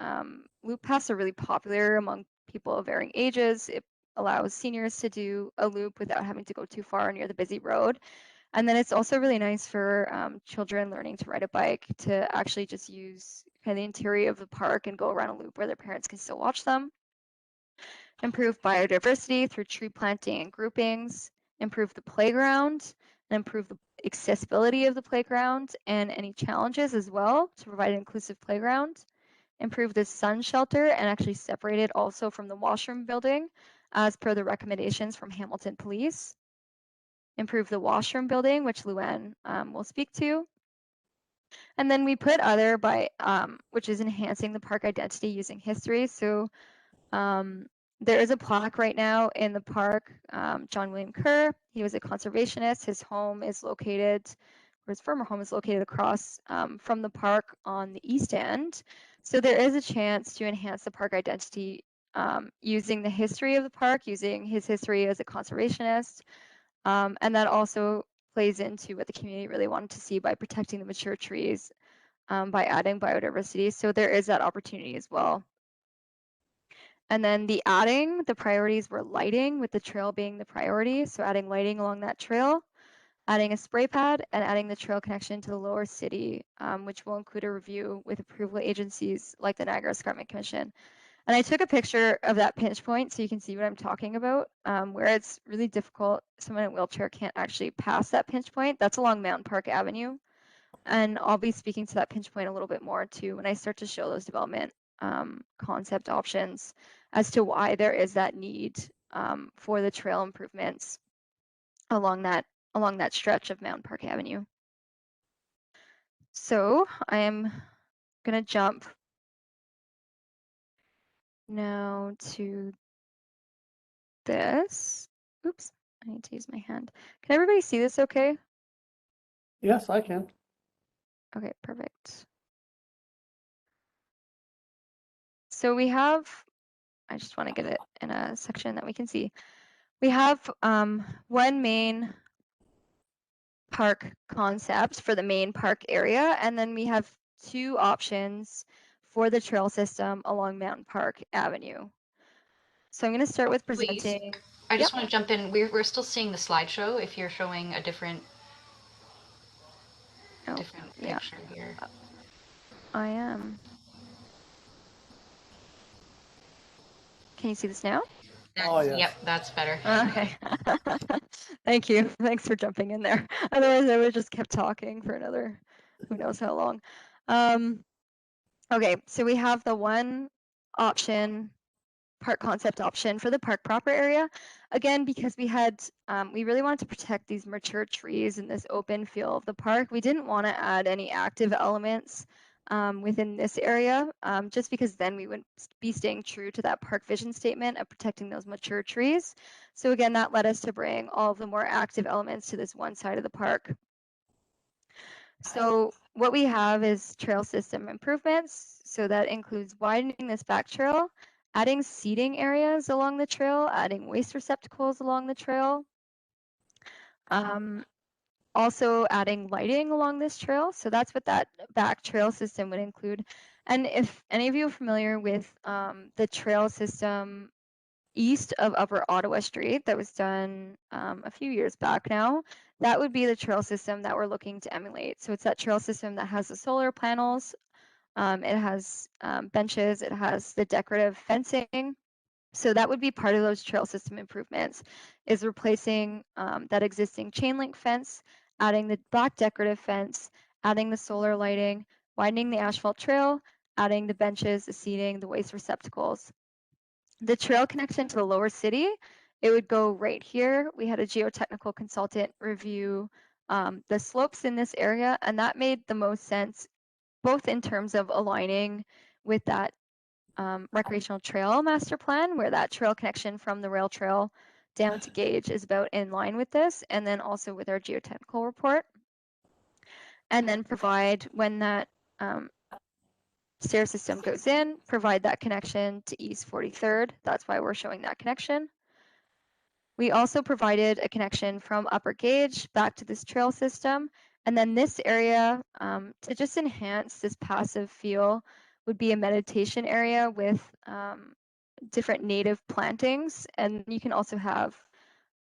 Speaker 1: loop paths are really popular among people of varying ages. It allows seniors to do a loop without having to go too far near the busy road. And then it's also really nice for children learning to ride a bike to actually just use kind of the interior of the park and go around a loop where their parents can still watch them. Improve biodiversity through tree planting and groupings, improve the playground, and improve the accessibility of the playground and any challenges as well to provide an inclusive playground. Improve the sun shelter and actually separate it also from the washroom building as per the recommendations from Hamilton Police. Improve the washroom building, which Luann will speak to. And then we put other by, which is enhancing the park identity using history. So there is a plaque right now in the park. John William Kerr, he was a conservationist. His home is located, or his former home is located across from the park on the east end. So there is a chance to enhance the park identity using the history of the park, using his history as a conservationist. And that also plays into what the community really wanted to see by protecting the mature trees, by adding biodiversity. So there is that opportunity as well. And then the priorities were lighting, with the trail being the priority. So adding lighting along that trail, adding a spray pad, and adding the trail connection to the lower city, which will include a review with approval agencies like the Niagara Escarpment Commission. And I took a picture of that pinch point so you can see what I'm talking about, where it's really difficult. Someone in a wheelchair can't actually pass that pinch point. That's along Mountain Park Avenue. And I'll be speaking to that pinch point a little bit more too when I start to show those development concept options as to why there is that need for the trail improvements along that stretch of Mountain Park Avenue. So I am gonna jump now to this. Oops, I need to use my hand. Can everybody see this okay?
Speaker 8: Yes, I can.
Speaker 1: Okay, perfect. So we have, I just want to get it in a section that we can see. We have one main park concept for the main park area, and then we have two options for the trail system along Mountain Park Avenue. So I'm going to start with presenting.
Speaker 2: I just want to jump in. We're still seeing the slideshow if you're showing a different picture here.
Speaker 1: I am. Can you see this now?
Speaker 8: Oh, yes.
Speaker 2: Yep, that's better.
Speaker 1: Okay. Thank you. Thanks for jumping in there. Otherwise, I would have just kept talking for another who knows how long. Okay, so we have the one option, park concept option for the park proper area. Again, because we had, we really wanted to protect these mature trees in this open feel of the park. We didn't want to add any active elements within this area, just because then we wouldn't be staying true to that park vision statement of protecting those mature trees. So again, that led us to bring all of the more active elements to this one side of the park. So what we have is trail system improvements. So that includes widening this back trail, adding seating areas along the trail, adding waste receptacles along the trail. Also adding lighting along this trail. So that's what that back trail system would include. And if any of you are familiar with the trail system east of Upper Ottawa Street that was done a few years back now, that would be the trail system that we're looking to emulate. So it's that trail system that has the solar panels, it has benches, it has the decorative fencing. So that would be part of those trail system improvements, is replacing that existing chain link fence, adding the black decorative fence, adding the solar lighting, widening the asphalt trail, adding the benches, the seating, the waste receptacles. The trail connection to the lower city, it would go right here. We had a geotechnical consultant review the slopes in this area, and that made the most sense, both in terms of aligning with that recreational trail master plan, where that trail connection from the rail trail down to Gage is about in line with this, and then also with our geotechnical report. And then provide, when that stair system goes in, provide that connection to East 43rd. That's why we're showing that connection. We also provided a connection from Upper Gage back to this trail system. And then this area, to just enhance this passive feel, would be a meditation area with different native plantings. And you can also have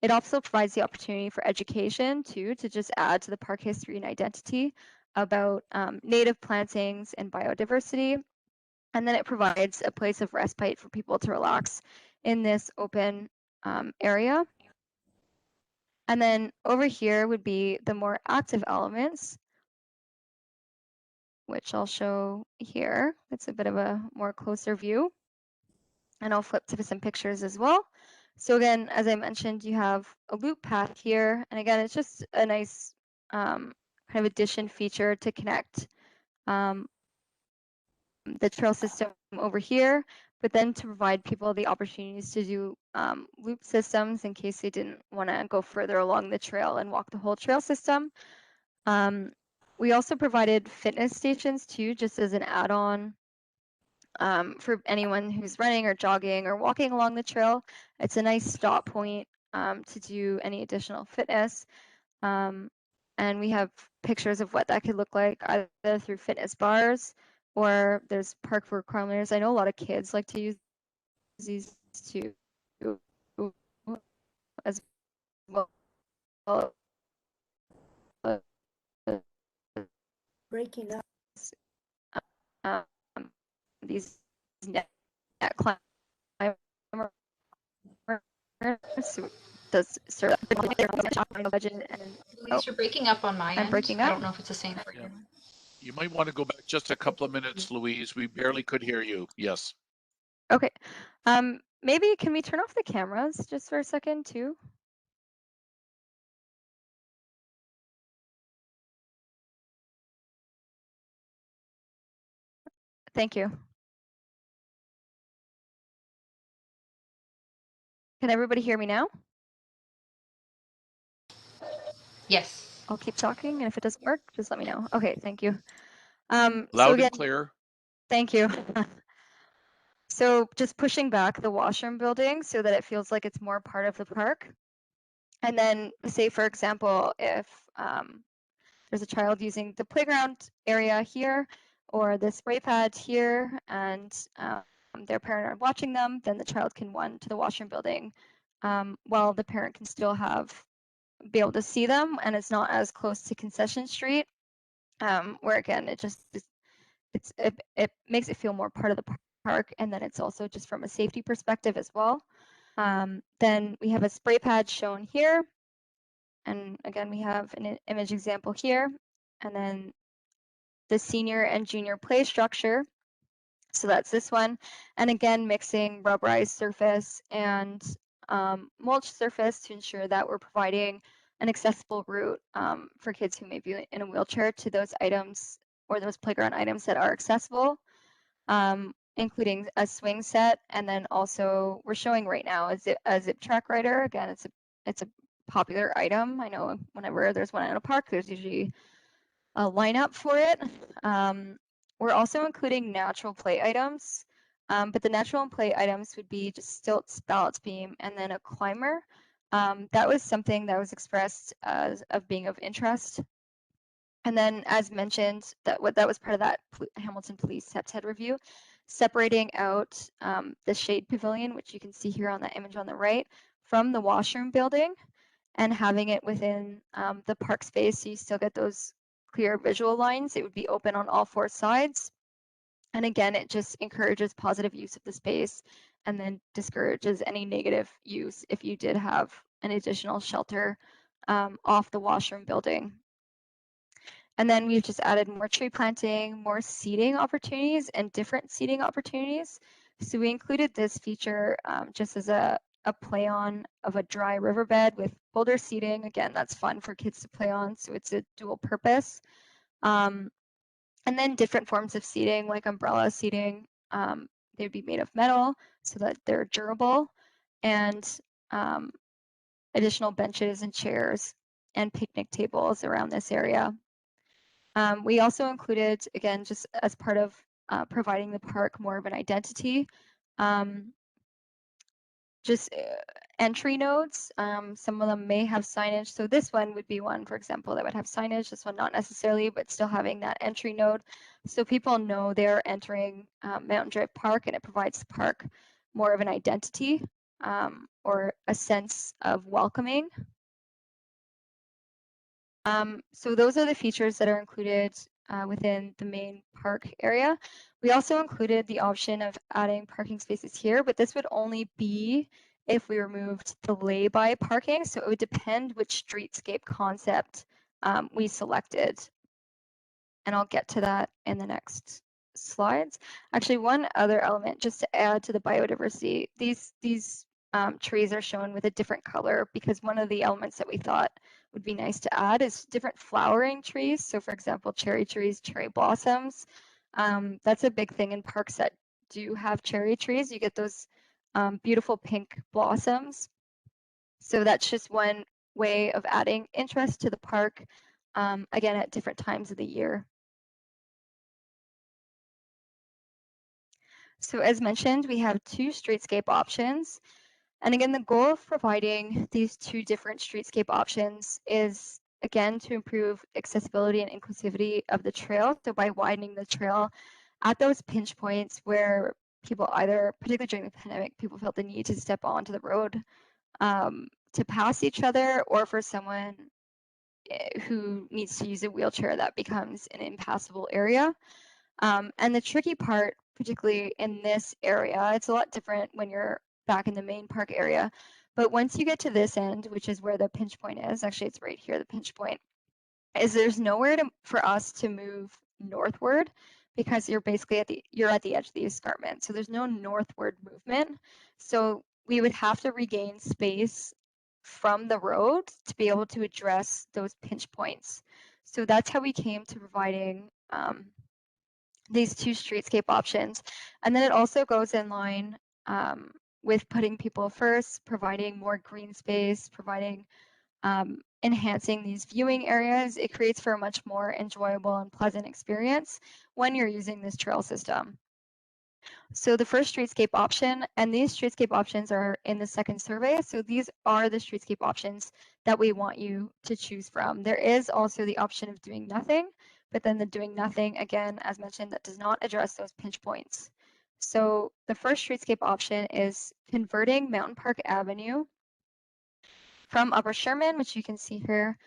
Speaker 1: It also provides the opportunity for education too, to just add to the park history and identity about native plantings and biodiversity. And then it provides a place of respite for people to relax in this open area. And then over here would be the more active elements, which I'll show here. It's a bit of a more closer view. And I'll flip to some pictures as well. So again, as I mentioned, you have a loop path here. And again, it's just a nice kind of addition feature to connect the trail system over here, but then to provide people the opportunities to do loop systems in case they didn't want to go further along the trail and walk the whole trail system. We also provided fitness stations too, just as an add-on for anyone who's running or jogging or walking along the trail. It's a nice stop point to do any additional fitness. And we have pictures of what that could look like either through fitness bars or there's park recliners. I know a lot of kids like to use these too as well.
Speaker 7: Breaking up.
Speaker 1: These net climbers does serve legend and
Speaker 2: Louise, you're breaking up on my end.
Speaker 1: I'm breaking
Speaker 2: I
Speaker 1: up.
Speaker 2: don't know if it's the same for you.
Speaker 6: You might want to go back just a couple of minutes, Louise. We barely could hear you. Yes.
Speaker 1: Okay. Maybe can we turn off the cameras just for a second too? Thank you. Can everybody hear me now?
Speaker 2: Yes.
Speaker 1: I'll keep talking, and if it doesn't work, just let me know. Okay, thank you.
Speaker 6: Loud
Speaker 1: So again,
Speaker 6: and clear.
Speaker 1: thank you. So just pushing back the washroom building so that it feels like it's more part of the park. And then say, for example, if there's a child using the playground area here or the spray pad here and their parent are watching them, then the child can run to the washroom building while the parent can still be able to see them, and it's not as close to Concession Street, where again, it makes it feel more part of the park, and then it's also just from a safety perspective as well. Then we have a spray pad shown here. And again, we have an image example here, and then the senior and junior play structure. So that's this one. And again, mixing rubberized surface and mulch surface to ensure that we're providing an accessible route for kids who may be in a wheelchair to those items or those playground items that are accessible, including a swing set. And then also we're showing right now a zip track rider. Again, it's a popular item. I know whenever there's one in a park, there's usually a lineup for it. We're also including natural play items, but the natural play items would be just stilts, balance beam, and then a climber. That was something that was expressed as of being of interest. And then, as mentioned, that was part of that Hamilton Police HEPTED review, separating out the shade pavilion, which you can see here on that image on the right, from the washroom building, and having it within the park space, so you still get those clear visual lines. It would be open on all four sides. And again, it just encourages positive use of the space and then discourages any negative use if you did have an additional shelter off the washroom building. And then we've just added more tree planting, more seating opportunities and different seating opportunities. So we included this feature just as a play on of a dry riverbed with boulder seating. Again, that's fun for kids to play on, so it's a dual purpose. And then different forms of seating, like umbrella seating. They'd be made of metal so that they're durable, and additional benches and chairs and picnic tables around this area. We also included, again, just as part of providing the park more of an identity, just entry nodes. Some of them may have signage. So this one would be one, for example, that would have signage. This one not necessarily, but still having that entry node. So people know they're entering Mountain Drive Park, and it provides the park more of an identity. or a sense of welcoming. So those are the features that are included within the main park area. We also included the option of adding parking spaces here, but this would only be if we removed the lay-by parking. So it would depend which streetscape concept we selected. And I'll get to that in the next slides. Actually, one other element just to add to the biodiversity, these trees are shown with a different color because one of the elements that we thought would be nice to add is different flowering trees. So for example, cherry trees, cherry blossoms. That's a big thing in parks that do have cherry trees. You get those beautiful pink blossoms. So that's just one way of adding interest to the park, again, at different times of the year. So as mentioned, we have 2 streetscape options. And again, the goal of providing these 2 different streetscape options is, again, to improve accessibility and inclusivity of the trail. So by widening the trail at those pinch points where people either, particularly during the pandemic, people felt the need to step onto the road to pass each other, or for someone who needs to use a wheelchair, that becomes an impassable area. And the tricky part, particularly in this area, it's a lot different when you're back in the main park area. But once you get to this end, which is where the pinch point is, actually it's right here, the pinch point, is there's nowhere for us to move northward because you're basically at the edge of the escarpment. So there's no northward movement. So we would have to regain space from the road to be able to address those pinch points. So that's how we came to providing these 2 streetscape options. And then it also goes in line with putting people first, providing more green space, providing enhancing these viewing areas. It creates for a much more enjoyable and pleasant experience when you're using this trail system. So the first streetscape option, and these streetscape options are in the second survey. So these are the streetscape options that we want you to choose from. There is also the option of doing nothing, but then the doing nothing, again, as mentioned, that does not address those pinch points. So the first streetscape option is converting Mountain Park Avenue from Upper Sherman, which you can see here,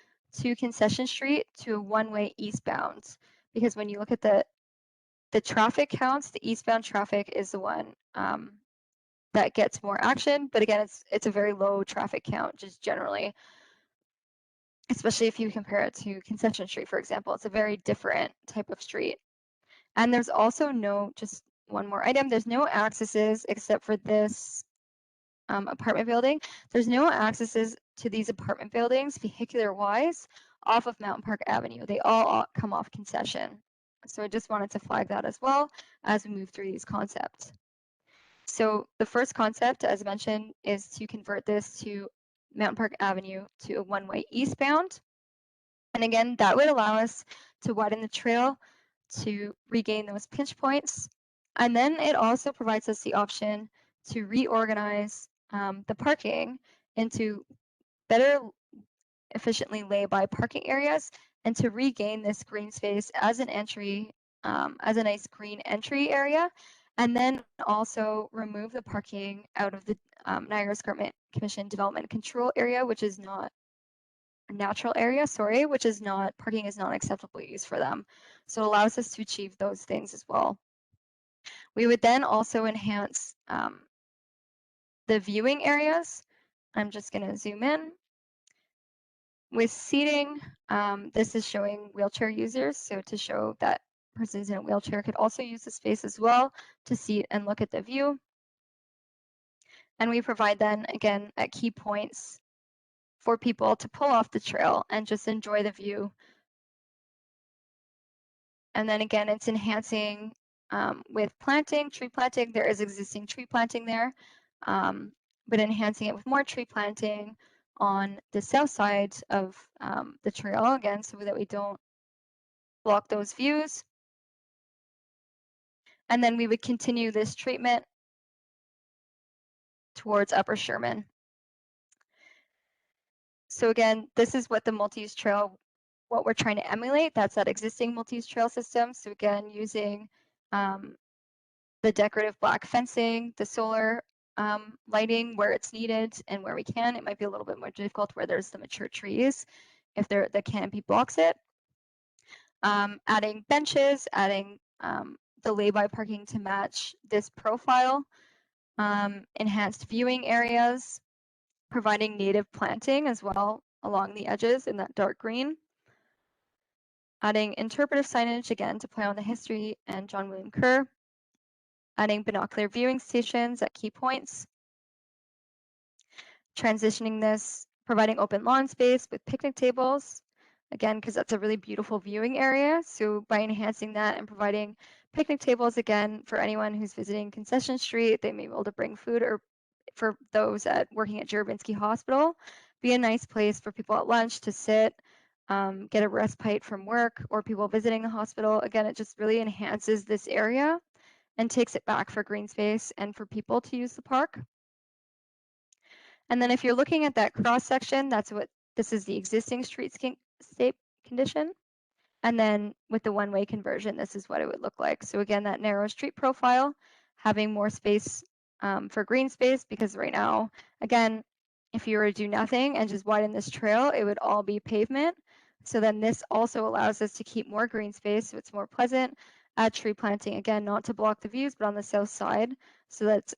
Speaker 1: to Concession Street to a one-way eastbound. Because when you look at the traffic counts, the eastbound traffic is the one that gets more action. But again, it's a very low traffic count, just generally, especially if you compare it to Concession Street, for example. It's a very different type of street. And there's also just one more item, there's no accesses except for this apartment building. There's no accesses to these apartment buildings, vehicular-wise, off of Mountain Park Avenue. They all come off Concession. So I just wanted to flag that as well as we move through these concepts. So the first concept, as mentioned, is to convert this to Mountain Park Avenue to a one-way eastbound. And again, that would allow us to widen the trail to regain those pinch points. And then it also provides us the option to reorganize the parking into better efficiently lay-by parking areas and to regain this green space as an entry, as a nice green entry area, and then also remove the parking out of the Niagara Escarpment Commission Development Control Area, which is not a natural area, sorry, which is not, parking is not acceptable use for them. So it allows us to achieve those things as well. We would then also enhance the viewing areas. I'm just going to zoom in. With seating, this is showing wheelchair users. So to show that persons in a wheelchair could also use the space as well to seat and look at the view. And we provide then, again, at key points for people to pull off the trail and just enjoy the view. And then again, it's enhancing with planting, tree planting. There is existing tree planting there, but enhancing it with more tree planting on the south side of the trail, again, so that we don't block those views. And then we would continue this treatment towards Upper Sherman. So again, this is what the multi-use trail, what we're trying to emulate. That's that existing multi-use trail system. So again, using the decorative black fencing, the solar lighting where it's needed and where we can. It might be a little bit more difficult where there's the mature trees, if the canopy blocks it. Adding benches, adding the lay-by parking to match this profile, enhanced viewing areas, providing native planting as well along the edges in that dark green. Adding interpretive signage again to play on the history and John William Kerr. Adding binocular viewing stations at key points. Transitioning this, providing open lawn space with picnic tables, again, because that's a really beautiful viewing area. So by enhancing that and providing picnic tables, again, for anyone who's visiting Concession Street, they may be able to bring food, or for those working at Juravinski Hospital, be a nice place for people at lunch to sit, get a respite from work, or people visiting the hospital. Again, it just really enhances this area and takes it back for green space and for people to use the park. And then if you're looking at that cross section, this is the existing streetscape condition. And then with the one-way conversion, this is what it would look like. So again, that narrow street profile, having more space for green space, because right now, again, if you were to do nothing and just widen this trail, it would all be pavement. So then this also allows us to keep more green space, so it's more pleasant. Add tree planting, again, not to block the views, but on the south side, so that's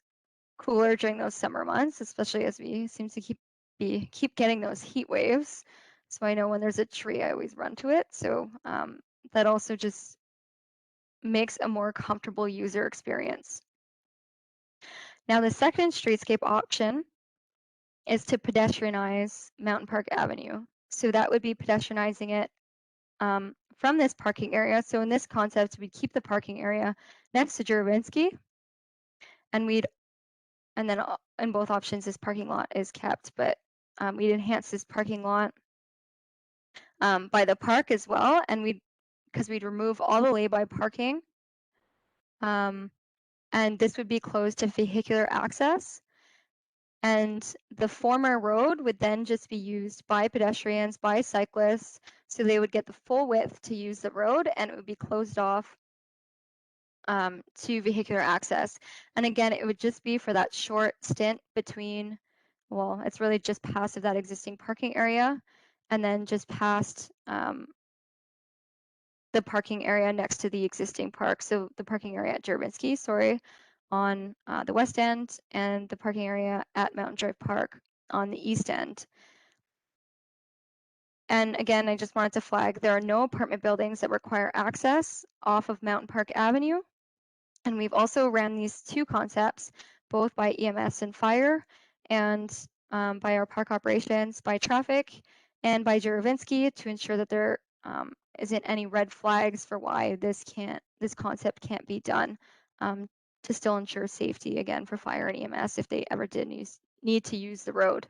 Speaker 1: cooler during those summer months, especially as we seem to keep getting those heat waves. So I know when there's a tree, I always run to it. So that also just makes a more comfortable user experience. Now the second streetscape option is to pedestrianize Mountain Park Avenue. So that would be pedestrianizing it from this parking area. So in this concept, we'd keep the parking area next to Juravinski, and then in both options, this parking lot is kept, but we'd enhance this parking lot by the park as well, and because we'd remove all the lay-by parking, and this would be closed to vehicular access. And the former road would then just be used by pedestrians, by cyclists, so they would get the full width to use the road, and it would be closed off to vehicular access. And again, it would just be for that short stint between, well, it's really just past of that existing parking area, and then just past the parking area next to the existing park. So the parking area at Juravinski, on the west end, and the parking area at Mountain Drive Park on the east end. And again, I just wanted to flag, there are no apartment buildings that require access off of Mountain Park Avenue. And we've also ran these two concepts, both by EMS and fire, and by our park operations, by traffic, and by Juravinski, to ensure that there isn't any red flags for why this concept can't be done, to still ensure safety, again, for fire and EMS if they ever did need to use the road.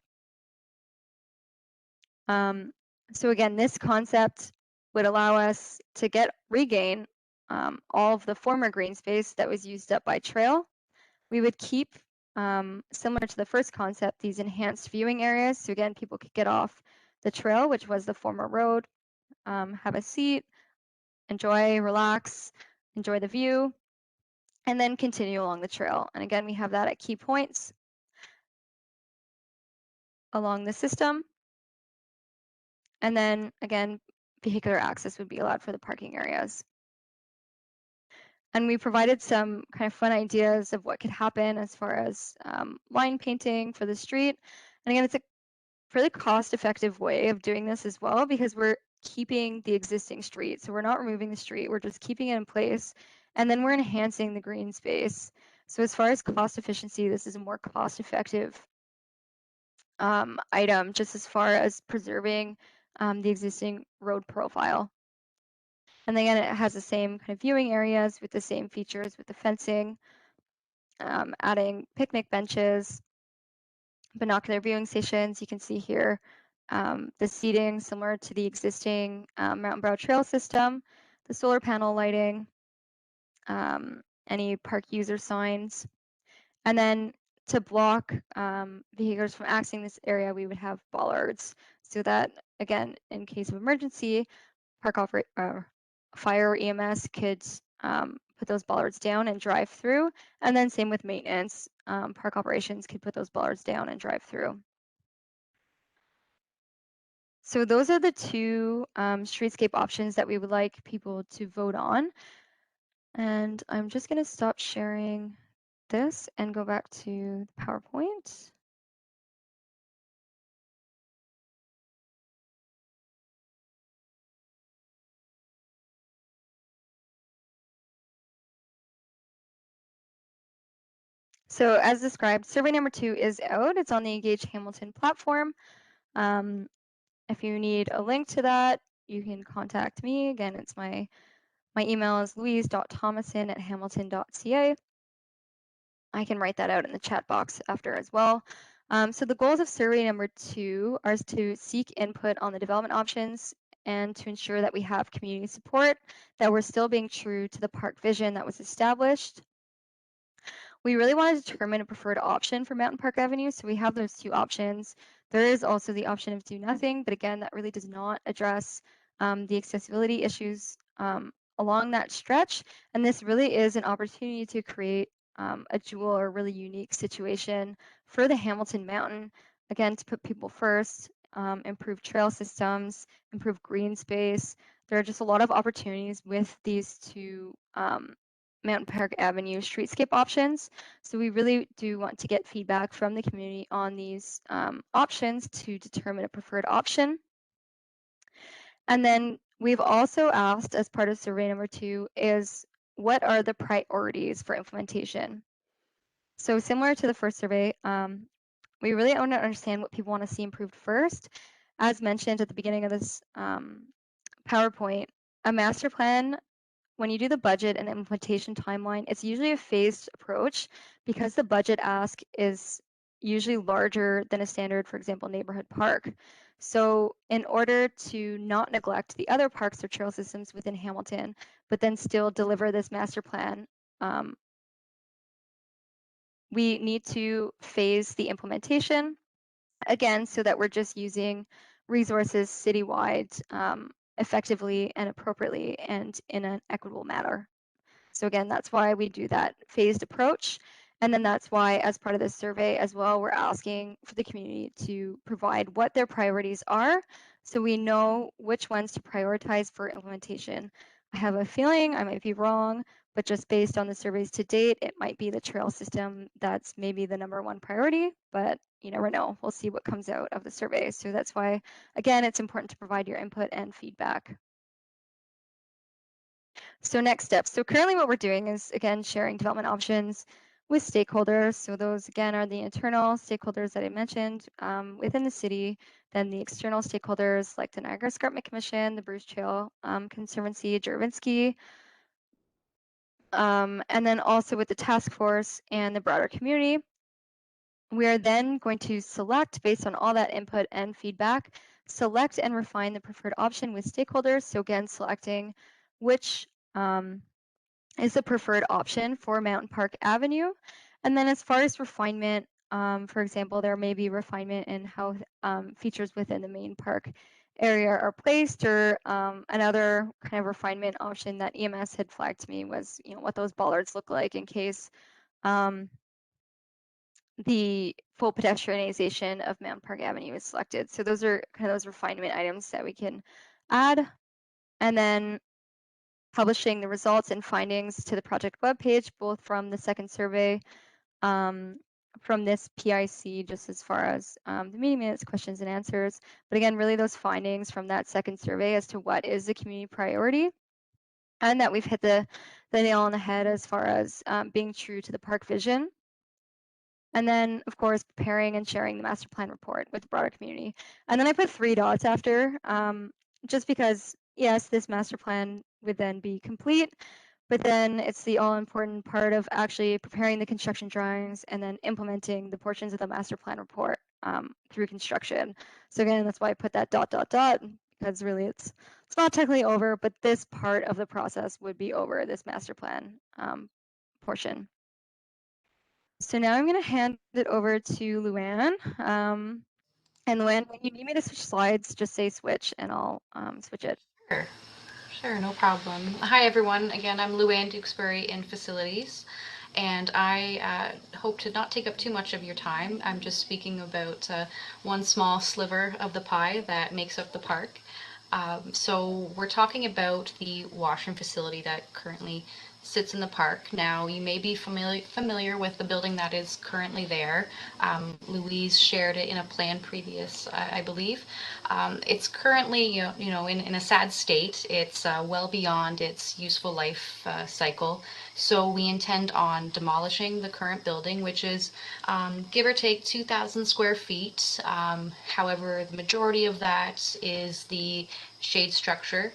Speaker 1: So again, this concept would allow us to regain all of the former green space that was used up by trail. We would keep, similar to the first concept, these enhanced viewing areas. So again, people could get off the trail, which was the former road, have a seat, enjoy, relax, enjoy the view, and then continue along the trail. And again, we have that at key points along the system. And then again, vehicular access would be allowed for the parking areas. And we provided some kind of fun ideas of what could happen as far as line painting for the street. And again, it's a really cost-effective way of doing this as well, because we're keeping the existing street. So we're not removing the street, we're just keeping it in place. And then we're enhancing the green space. So as far as cost efficiency, this is a more cost-effective item, just as far as preserving the existing road profile. And again, it has the same kind of viewing areas with the same features with the fencing, adding picnic benches, binocular viewing stations. You can see here the seating similar to the existing Mountain Brow Trail system, the solar panel lighting, any park user signs. And then to block vehicles from accessing this area, we would have bollards, so that, again, in case of emergency, fire or EMS could put those bollards down and drive through. And then same with maintenance. Park operations could put those bollards down and drive through. So those are the two streetscape options that we would like people to vote on. And I'm just going to stop sharing this and go back to the PowerPoint. So as described, survey number 2 is out. It's on the Engage Hamilton platform. If you need a link to that, you can contact me. Again, it's my email is louise.thomason@hamilton.ca. I can write that out in the chat box after as well. So the goals of survey number 2 are to seek input on the development options and to ensure that we have community support, that we're still being true to the park vision that was established. We really want to determine a preferred option for Mountain Park Avenue, so we have those two options. There is also the option of do nothing, but again, that really does not address the accessibility issues along that stretch. And this really is an opportunity to create a dual or really unique situation for the Hamilton Mountain, again, to put people first, improve trail systems, improve green space. There are just a lot of opportunities with these two Mountain Park Avenue streetscape options. So we really do want to get feedback from the community on these options to determine a preferred option. And then we've also asked, as part of survey number 2, is what are the priorities for implementation? So similar to the first survey, we really want to understand what people want to see improved first. As mentioned at the beginning of this PowerPoint, a master plan, when you do the budget and implementation timeline, it's usually a phased approach because the budget ask is usually larger than a standard, for example, neighborhood park. So in order to not neglect the other parks or trail systems within Hamilton, but then still deliver this master plan, we need to phase the implementation, again, so that we're just using resources citywide effectively and appropriately and in an equitable manner. So again, that's why we do that phased approach. And then that's why, as part of this survey as well, we're asking for the community to provide what their priorities are so we know which ones to prioritize for implementation. I have a feeling I might be wrong, but just based on the surveys to date, it might be the trail system that's maybe the #1 priority, but you never know. We'll see what comes out of the survey. So that's why, again, it's important to provide your input and feedback. So next steps. So currently what we're doing is, again, sharing development options with stakeholders. So those, again, are the internal stakeholders that I mentioned within the city, then the external stakeholders like the Niagara Escarpment Commission, the Bruce Trail Conservancy, Juravinski, and then also with the task force and the broader community. We are then going to select, based on all that input and feedback, select and refine the preferred option with stakeholders. So again, selecting which is the preferred option for Mountain Park Avenue. And then as far as refinement, for example, there may be refinement in how features within the main park area are placed, or another kind of refinement option that EMS had flagged to me was, what those bollards look like in case the full pedestrianization of Mountain Park Avenue is selected. So those are kind of those refinement items that we can add. And then publishing the results and findings to the project webpage, both from the second survey, from this PIC, just as far as the meeting minutes, questions and answers. But again, really those findings from that second survey as to what is the community priority, and that we've hit the nail on the head as far as being true to the park vision. And then, of course, preparing and sharing the Masterplan Report with the broader community. And then I put 3 dots after, just because, yes, this master plan would then be complete, but then it's the all-important part of actually preparing the construction drawings and then implementing the portions of the Masterplan Report through construction. So again, that's why I put that ... because really it's not technically over, but this part of the process would be over, this master plan portion. So now I'm going to hand it over to Luann. And Luann, when you need me to switch slides, just say switch and I'll switch it.
Speaker 2: Sure. Sure, no problem. Hi, everyone. Again, I'm Luann Dukesbury in Facilities, and I hope to not take up too much of your time. I'm just speaking about one small sliver of the pie that makes up the park. So we're talking about the washroom facility that currently sits in the park. Now, you may be familiar with the building that is currently there. Louise shared it in a plan previous, I believe. It's currently, in a sad state. It's well beyond its useful life cycle. So we intend on demolishing the current building, which is give or take 2,000 square feet. However, the majority of that is the shade structure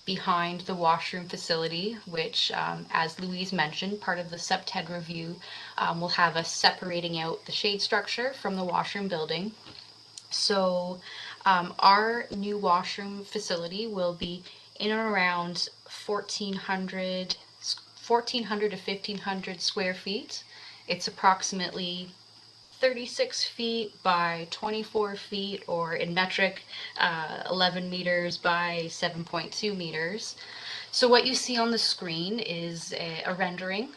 Speaker 2: behind the washroom facility, which, as Louise mentioned, part of the SEPTED review will have us separating out the shade structure from the washroom building. So our new washroom facility will be in and around 1,400 to 1,500 square feet. It's approximately 36 feet by 24 feet, or in metric, 11 meters by 7.2 meters. So what you see on the screen is a rendering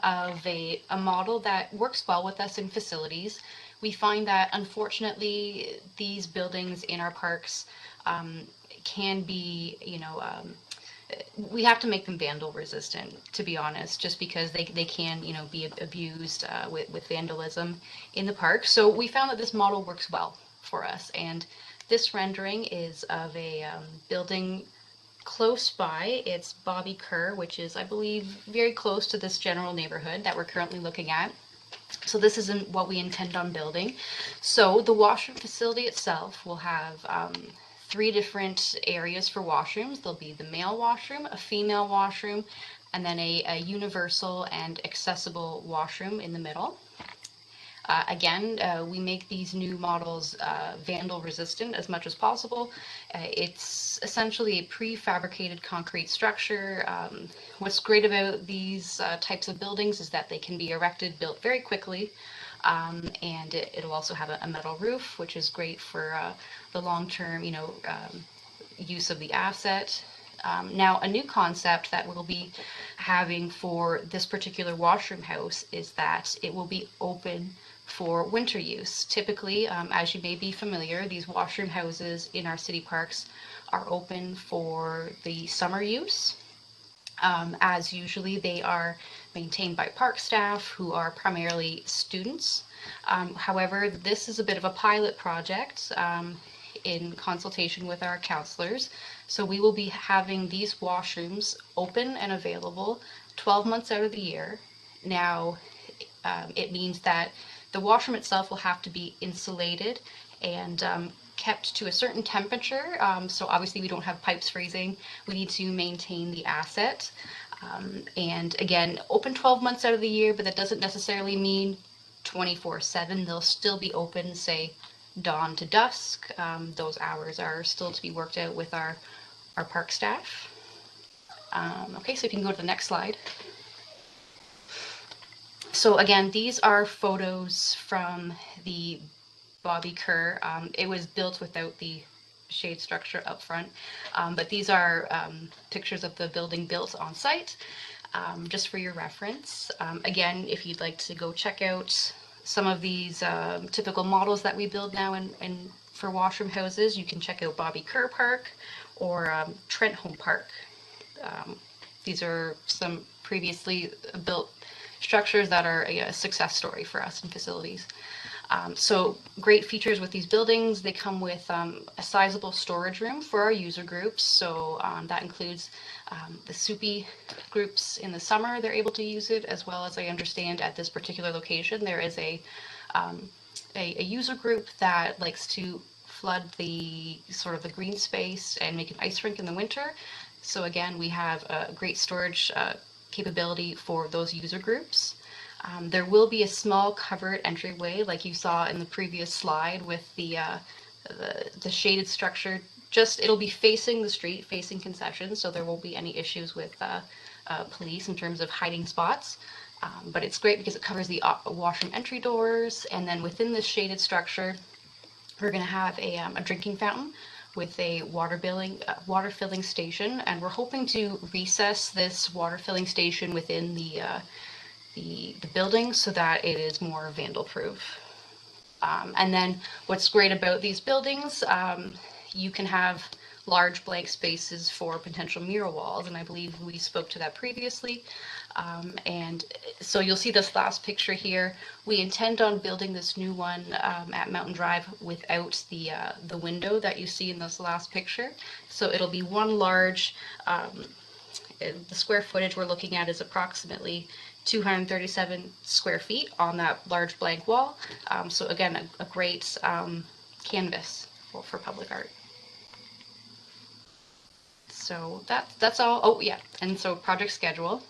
Speaker 2: of a model that works well with us in facilities. We find that, unfortunately, these buildings in our parks can be, we have to make them vandal resistant, to be honest, just because they can, be abused with vandalism in the park. So we found that this model works well for us. And this rendering is of a building close by. It's Bobby Kerr, which is, I believe, very close to this general neighborhood that we're currently looking at. So this isn't what we intend on building. So the washroom facility itself will have 3 different areas for washrooms. There'll be the male washroom, a female washroom, and then a universal and accessible washroom in the middle. Again, we make these new models vandal resistant as much as possible. It's essentially a prefabricated concrete structure. What's great about these types of buildings is that they can be erected, built very quickly, and it'll also have a metal roof, which is great for the long-term, use of the asset. Now, a new concept that we'll be having for this particular washroom house is that it will be open for winter use. Typically, as you may be familiar, these washroom houses in our city parks are open for the summer use. As usually they are maintained by park staff who are primarily students. However, this is a bit of a pilot project in consultation with our counselors. So we will be having these washrooms open and available 12 months out of the year. Now, it means that the washroom itself will have to be insulated and kept to a certain temperature. So obviously we don't have pipes freezing. We need to maintain the asset. And again, open 12 months out of the year, but that doesn't necessarily mean 24/7. They'll still be open, say, dawn to dusk. Those hours are still to be worked out with our park staff. Okay, so you can go to the next slide. So again, these are photos from the Bobby Kerr. It was built without the shade structure up front, but these are pictures of the building built on site, just for your reference. Again, if you'd like to go check out some of these typical models that we build now and for washroom houses, you can check out Bobby Kerr Park or Trent Home Park. These are some previously built structures that are a success story for us in facilities. So great features with these buildings. They come with a sizable storage room for our user groups. So that includes the soupy groups in the summer. They're able to use it, as well as, I understand, at this particular location there is a user group that likes to flood the sort of the green space and make an ice rink in the winter. So again, we have a great storage capability for those user groups. There will be a small covered entryway, like you saw in the previous slide, with the shaded structure. Just, it'll be facing the street, facing concessions, so there won't be any issues with police in terms of hiding spots. But it's great because it covers the washroom entry doors, and then within this shaded structure, we're going to have a drinking fountain with a water filling station, and we're hoping to recess this water filling station within the building so that it is more vandal proof. And then what's great about these buildings, you can have large blank spaces for potential mural walls, and I believe we spoke to that previously. And so you'll see this last picture here. We intend on building this new one at Mountain Drive without the window that you see in this last picture. So it'll be one large, the square footage we're looking at is approximately 237 square feet on that large blank wall. So again, a great canvas for public art. So that's all. Oh yeah, and so project schedule.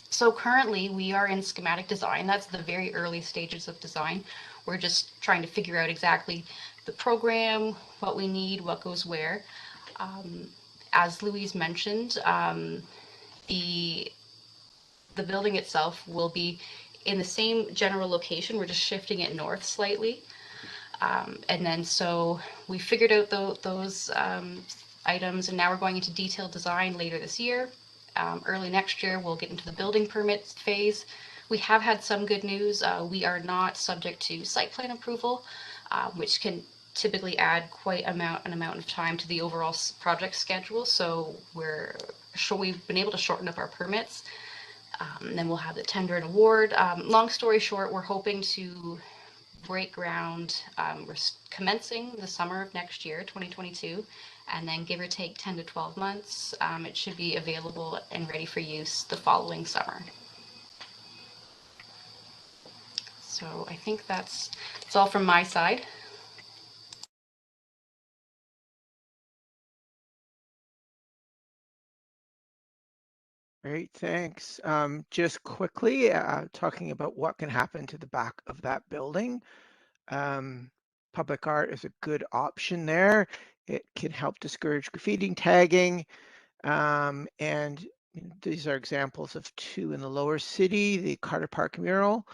Speaker 2: So currently we are in schematic design. That's the very early stages of design. We're just trying to figure out exactly the program, what we need, what goes where. As Louise mentioned, the building itself will be in the same general location. We're just shifting it north slightly. And then so we figured out those items, and now we're going into detailed design later this year. Early next year, we'll get into the building permit phase. We have had some good news. We are not subject to site plan approval, which can typically add quite an amount of time to the overall project schedule. So we've been able to shorten up our permits. And then we'll have the tender and award. Long story short, we're hoping to break ground. We're commencing the summer of next year, 2022, and then give or take 10 to 12 months, it should be available and ready for use the following summer. So I think that's all from my side.
Speaker 3: Great, thanks. Just quickly, talking about what can happen to the back of that building. Public art is a good option there. It can help discourage graffiti tagging. And these are examples of two in the lower city, the Carter Park mural,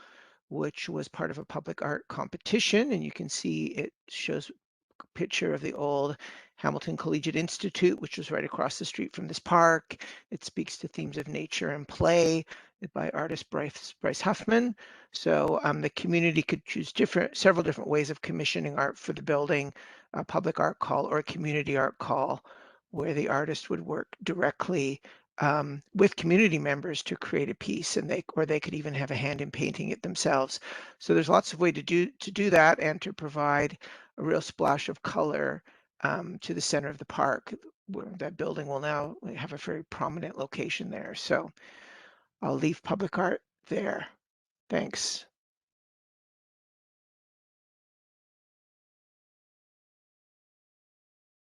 Speaker 3: which was part of a public art competition. And you can see it shows a picture of the old Hamilton Collegiate Institute, which was right across the street from this park. It speaks to themes of nature and play by artist Bryce Huffman. So the community could choose several different ways of commissioning art for the building, a public art call or a community art call, where the artist would work directly with community members to create a piece, and they could even have a hand in painting it themselves. So there's lots of ways to do that and to provide a real splash of color to the center of the park, where that building will now have a very prominent location there. So I'll leave public art there. Thanks.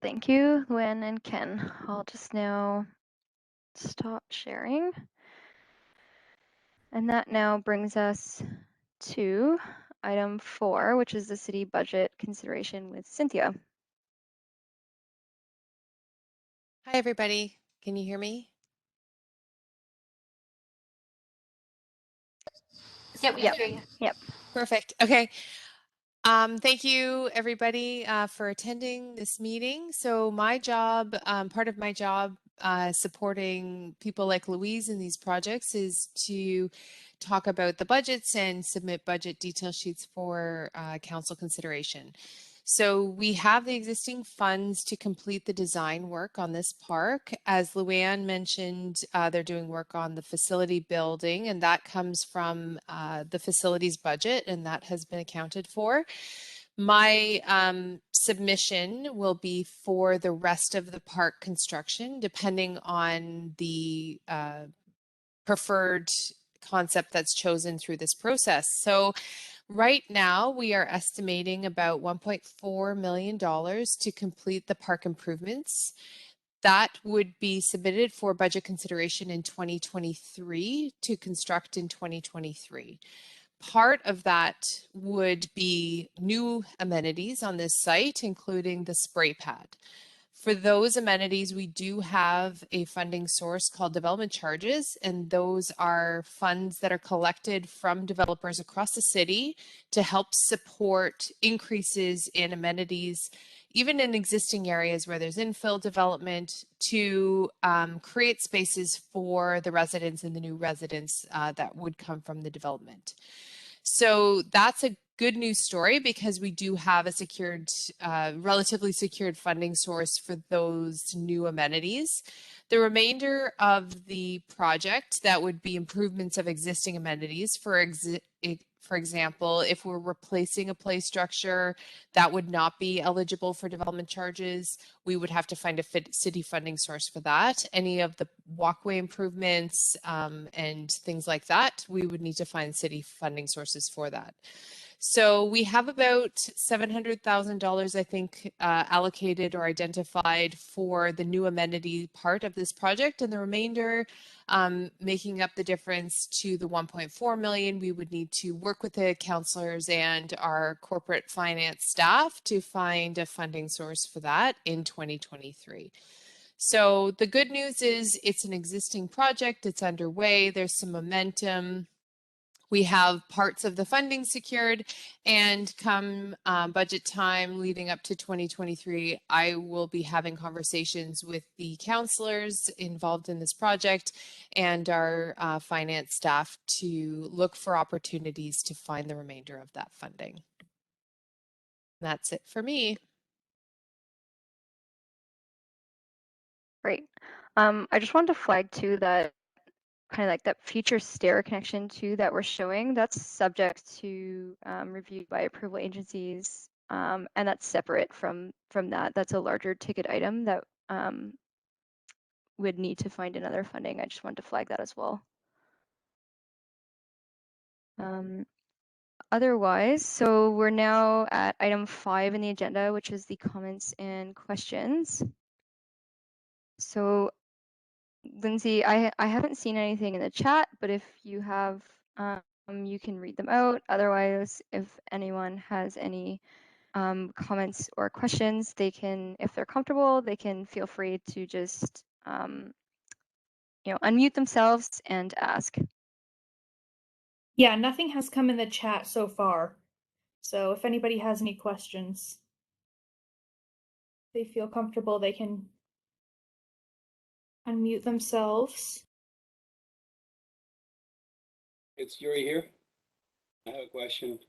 Speaker 1: Thank you, Luann and Ken. I'll just now stop sharing. And that now brings us to item 4, which is the city budget consideration with Cynthia.
Speaker 4: Hi, everybody. Can you hear me?
Speaker 2: Yep, we
Speaker 1: Yep.
Speaker 2: hear you.
Speaker 1: Yep.
Speaker 4: Perfect. Okay. Thank you, everybody, for attending this meeting. So my job, part of my job supporting people like Louise in these projects is to talk about the budgets and submit budget detail sheets for council consideration. So we have the existing funds to complete the design work on this park. As Luann mentioned, they're doing work on the facility building, and that comes from the facilities budget, and that has been accounted for. My submission will be for the rest of the park construction, depending on the preferred concept that's chosen through this process. So right now, we are estimating about $1.4 million to complete the park improvements. That would be submitted for budget consideration in 2023 to construct in 2023. Part of that would be new amenities on this site, including the spray pad. For those amenities, we do have a funding source called development charges, and those are funds that are collected from developers across the city to help support increases in amenities, even in existing areas where there's infill development, to create spaces for the residents and the new residents that would come from the development. So that's a good news story because we do have a secured, relatively secured funding source for those new amenities. The remainder of the project, that would be improvements of existing amenities. For example, if we're replacing a play structure that would not be eligible for development charges, we would have to find a city funding source for that. Any of the walkway improvements and things like that, we would need to find city funding sources for that. So we have about $700,000, I think, allocated or identified for the new amenity part of this project, and the remainder making up the difference to the 1.4 million. We would need to work with the councillors and our corporate finance staff to find a funding source for that in 2023. So the good news is it's an existing project, it's underway, there's some momentum. We have parts of the funding secured, and come budget time leading up to 2023, I will be having conversations with the councillors involved in this project and our finance staff to look for opportunities to find the remainder of that funding. That's it for me.
Speaker 1: Great. I just wanted to flag too that kind of like that future stair connection too that we're showing, that's subject to review by approval agencies, and that's separate from that. That's a larger ticket item that would need to find another funding. I just wanted to flag that as well. Otherwise, so we're now at item 5 in the agenda, which is the comments and questions. So Lindsay, I haven't seen anything in the chat, but if you have, you can read them out. Otherwise, if anyone has any comments or questions, they can, if they're comfortable, they can feel free to just, unmute themselves and ask.
Speaker 9: Yeah, nothing has come in the chat so far. So if anybody has any questions, they feel comfortable, they can unmute themselves.
Speaker 10: It's Yuri here. I have a question.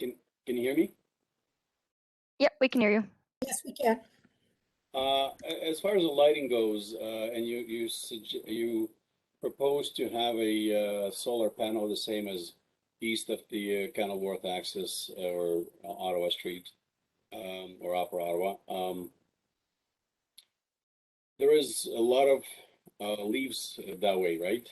Speaker 10: Can you hear me?
Speaker 1: Yep, we can hear you.
Speaker 7: Yes, we can.
Speaker 10: As far as the lighting goes, and you propose to have a solar panel the same as east of the Kenilworth access or Ottawa Street or Upper Ottawa. There is a lot of leaves that way, right?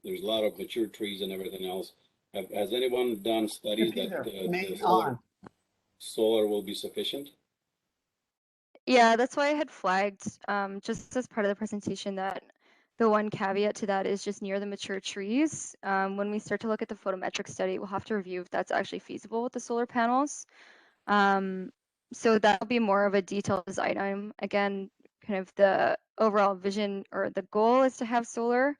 Speaker 10: There's a lot of mature trees and everything else. Has anyone done studies that the solar will be sufficient?
Speaker 1: Yeah, that's why I had flagged, just as part of the presentation, that the one caveat to that is just near the mature trees. When we start to look at the photometric study, we'll have to review if that's actually feasible with the solar panels. So that'll be more of a detailed design item. Again, kind of the overall vision or the goal is to have solar.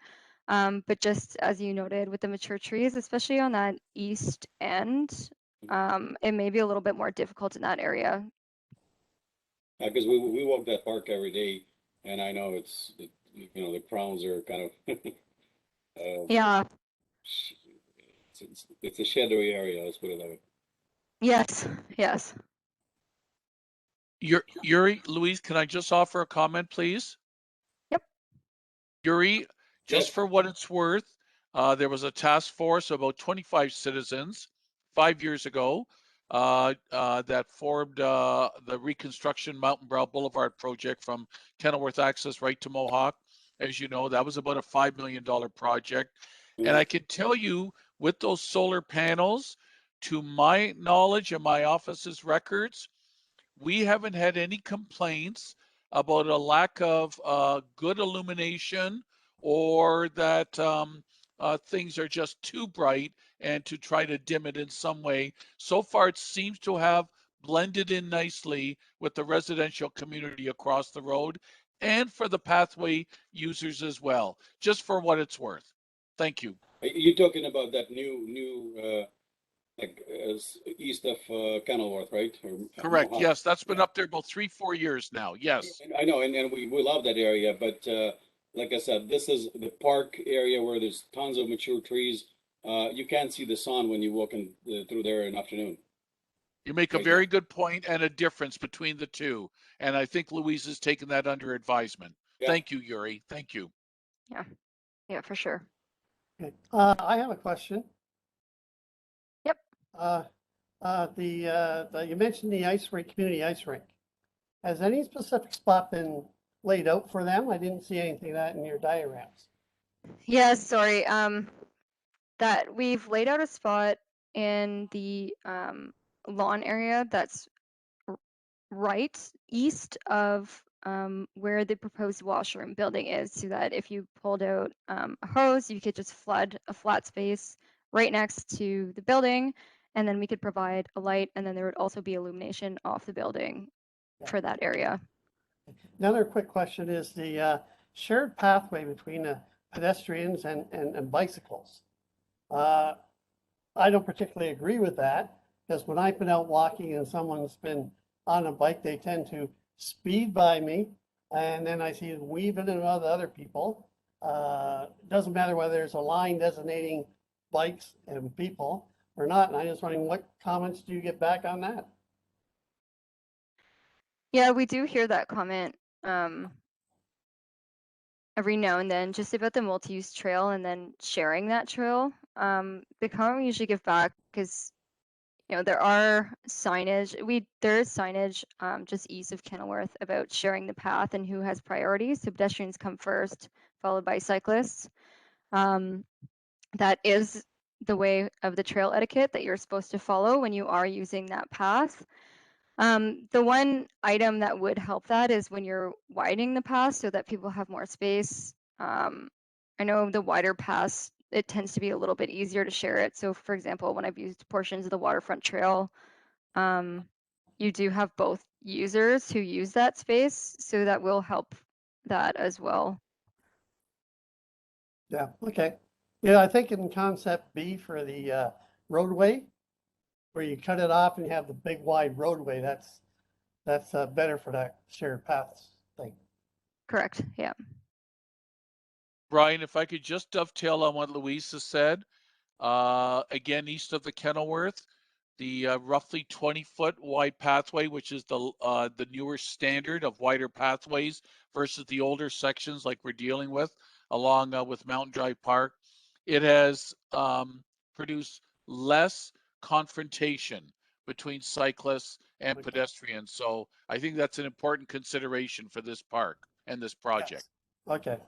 Speaker 1: But just as you noted with the mature trees, especially on that east end, it may be a little bit more difficult in that area.
Speaker 10: Because we walk that park every day, and I know the crowns are kind of
Speaker 1: Yeah.
Speaker 10: It's a shadowy area. Let's put it that way.
Speaker 1: Yes. Yes.
Speaker 6: Yuri, Louise, can I just offer a comment, please?
Speaker 1: Yep.
Speaker 6: Yuri, just
Speaker 10: Yep.
Speaker 6: for what it's worth, there was a task force of about 25 citizens 5 years ago that formed the reconstruction Mountain Brow Boulevard project from Kenilworth access right to Mohawk. As you know, that was about a $5 million project.
Speaker 10: Mm-hmm.
Speaker 6: And I can tell you, with those solar panels, to my knowledge and my office's records, we haven't had any complaints about a lack of good illumination or that things are just too bright and to try to dim it in some way. So far, it seems to have blended in nicely with the residential community across the road and for the pathway users as well, just for what it's worth. Thank you.
Speaker 10: You're talking about that new east of Kenilworth, right?
Speaker 6: Correct.
Speaker 10: No,
Speaker 6: Yes, that's been
Speaker 10: yeah.
Speaker 6: up there about 3-4 years now. Yes.
Speaker 10: I know, and we love that area, but like I said, this is the park area where there's tons of mature trees. You can't see the sun when you walk in through there in the afternoon.
Speaker 6: You make a
Speaker 10: Right
Speaker 6: very
Speaker 10: now.
Speaker 6: good point and a difference between the two. And I think Louise has taken that under advisement.
Speaker 10: Yeah.
Speaker 6: Thank you, Yuri. Thank you.
Speaker 1: Yeah, for sure.
Speaker 8: Okay. I have a question.
Speaker 1: Yep.
Speaker 8: You mentioned the ice rink, community ice rink. Has any specific spot been laid out for them? I didn't see anything of that in your diagrams.
Speaker 1: Yeah, sorry. That we've laid out a spot in the lawn area that's right east of where the proposed washroom building is, so that if you pulled out a hose, you could just flood a flat space right next to the building, and then we could provide a light, and then there would also be illumination off the building for that area.
Speaker 8: Another quick question is the shared pathway between pedestrians and bicycles. I don't particularly agree with that, because when I've been out walking and someone's been on a bike, they tend to speed by me, and then I see them weaving in with other people. Doesn't matter whether there's a line designating bikes and people or not, and I'm just wondering, what comments do you get back on that?
Speaker 1: Yeah, we do hear that comment every now and then, just about the multi-use trail and then sharing that trail. The comment we usually give back is, you know, there are signage. There is signage just east of Kenilworth about sharing the path and who has priority. So pedestrians come first, followed by cyclists. That is the way of the trail etiquette that you're supposed to follow when you are using that path. The one item that would help that is when you're widening the path so that people have more space. I know the wider paths, it tends to be a little bit easier to share it. So for example, when I've used portions of the waterfront trail, you do have both users who use that space, so that will help that as well.
Speaker 8: Yeah, okay. Yeah, I think in concept B for the roadway, where you cut it off and you have the big wide roadway, that's better for that shared paths thing.
Speaker 1: Correct, yeah.
Speaker 6: Brian, if I could just dovetail on what Louise has said, again, east of the Kenilworth, the roughly 20-foot wide pathway, which is the newer standard of wider pathways versus the older sections like we're dealing with, along with Mountain Drive Park, it has produced less confrontation between cyclists and pedestrians. So I think that's an important consideration for this park and this project.
Speaker 8: Yes. Okay.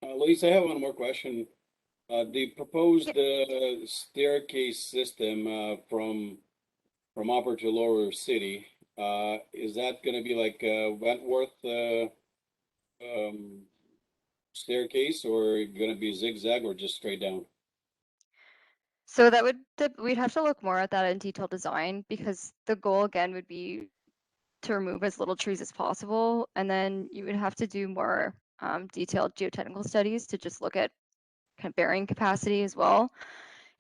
Speaker 10: Louise, I have one more question. The proposed staircase system from upper to lower city, is that going to be like Wentworth staircase, or going to be zigzag, or just straight down?
Speaker 1: So that we'd have to look more at that in detailed design, because the goal again would be to remove as little trees as possible, and then you would have to do more detailed geotechnical studies to just look at kind of bearing capacity as well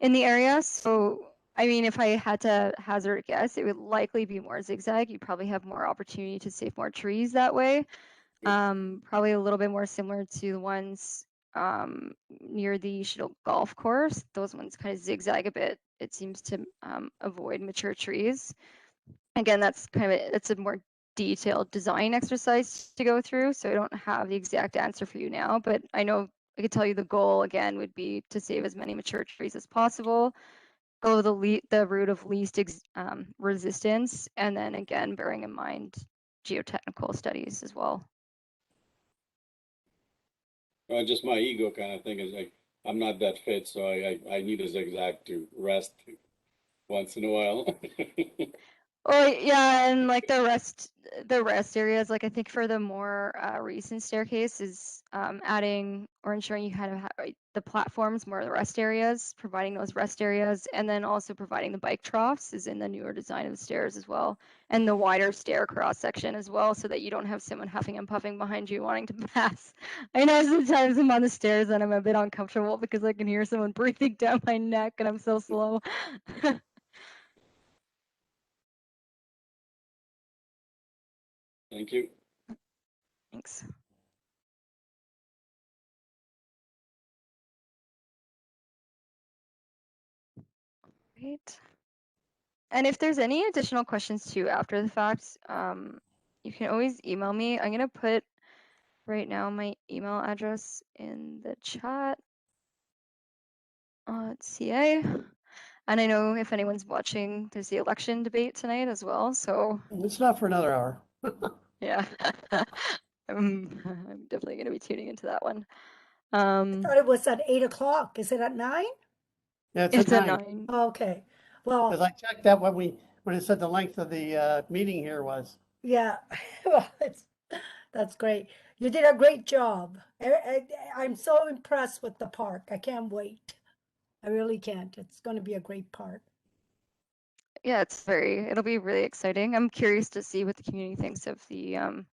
Speaker 1: in the area. So I mean, if I had to hazard a guess, it would likely be more zigzag. You probably have more opportunity to save more trees that way. Probably a little bit more similar to the ones near the Shidle Golf Course. Those ones kind of zigzag a bit. It seems to avoid mature trees. Again, that's kind of it's a more detailed design exercise to go through, so I don't have the exact answer for you now, but I know I could tell you the goal again would be to save as many mature trees as possible, go the route of least resistance, and then again bearing in mind geotechnical studies as well.
Speaker 10: Just my ego kind of thing is like, I'm not that fit, so I need a zigzag to rest once in a while.
Speaker 1: Well, yeah, and like the rest areas, like I think for the more recent staircase is adding or ensuring you kind of have the platforms more the rest areas, providing those rest areas, and then also providing the bike troughs is in the newer design of the stairs as well, and the wider stair cross section as well, so that you don't have someone huffing and puffing behind you wanting to pass. I know sometimes I'm on the stairs and I'm a bit uncomfortable because I can hear someone breathing down my neck and I'm so slow.
Speaker 10: Thank you.
Speaker 1: Thanks. Great. And if there's any additional questions too after the fact, you can always email me. I'm gonna put right now my email address in the chat. CA. And I know if anyone's watching, there's the election debate tonight as well. So
Speaker 8: It's not for another hour.
Speaker 1: yeah, I'm definitely gonna be tuning into that one.
Speaker 7: I thought it was at 8 o'clock. Is it at 9?
Speaker 8: Yeah, it's
Speaker 1: It's
Speaker 8: at
Speaker 1: at
Speaker 8: 9.
Speaker 1: 9.
Speaker 7: Okay. Well,
Speaker 8: Because I checked that when it said the length of the meeting here was.
Speaker 7: yeah. Well, that's great. You did a great job. I'm so impressed with the park. I can't wait. I really can't. It's going to be a great park.
Speaker 1: Yeah, it'll be really exciting. I'm curious to see what the community thinks of the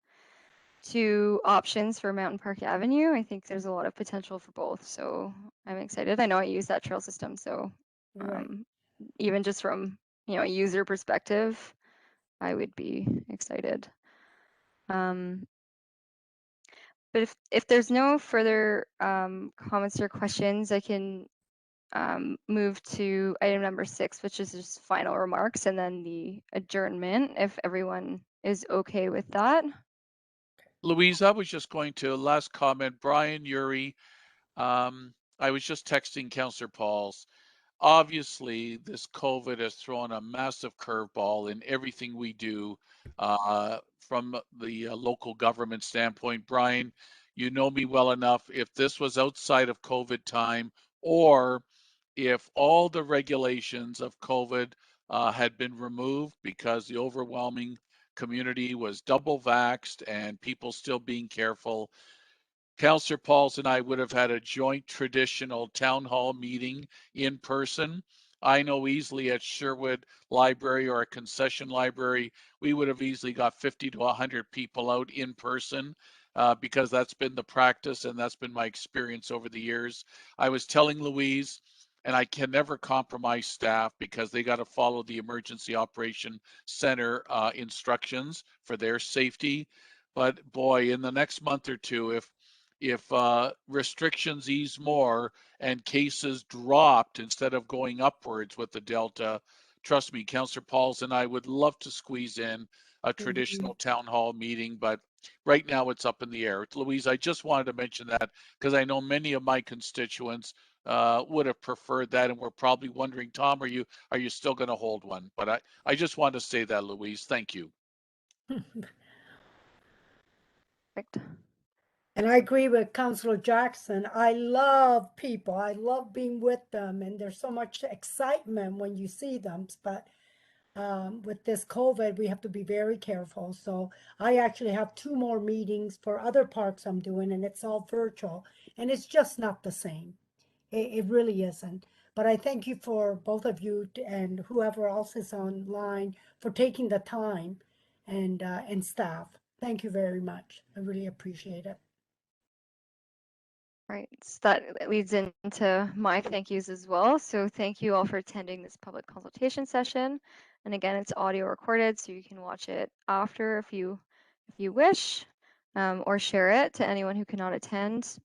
Speaker 1: two options for Mountain Park Avenue. I think there's a lot of potential for both, so I'm excited. I know I use that trail system, so
Speaker 7: Right.
Speaker 1: even just from a user perspective, I would be excited. But if there's no further comments or questions, I can move to item number 6, which is just final remarks, and then the adjournment, if everyone is okay with that.
Speaker 6: Louise, I was just going to last comment, Brian, Yuri, I was just texting Councillor Pauls. Obviously, this COVID has thrown a massive curveball in everything we do from the local government standpoint. Brian, you know me well enough. If this was outside of COVID time, or if all the regulations of COVID had been removed because the overwhelming community was double vaxxed and people still being careful, Councillor Pauls and I would have had a joint traditional town hall meeting in person. I know easily at Sherwood Library or a concession library, we would have easily got 50 to 100 people out in person because that's been the practice and that's been my experience over the years. I was telling Louise, and I can never compromise staff because they got to follow the Emergency Operation Center instructions for their safety. But boy, in the next month or two, if restrictions ease more and cases dropped instead of going upwards with the Delta, trust me, Councillor Pauls and I would love to squeeze in a traditional town hall meeting, but right now it's up in the air. Louise, I just wanted to mention that because I know many of my constituents would have preferred that and we're probably wondering, Tom, are you still going to hold one? But I just wanted to say that, Louise. Thank you.
Speaker 1: Perfect.
Speaker 7: And I agree with Councillor Jackson. I love people. I love being with them. And there's so much excitement when you see them. But with this COVID, we have to be very careful. So I actually have 2 more meetings for other parks I'm doing, and it's all virtual. And it's just not the same. It really isn't. But I thank you for both of you and whoever else is online for taking the time and staff. Thank you very much. I really appreciate it.
Speaker 1: Right, so that leads into my thank yous as well. So thank you all for attending this public consultation session. And again, it's audio recorded, so you can watch it after if you wish, or share it to anyone who cannot attend.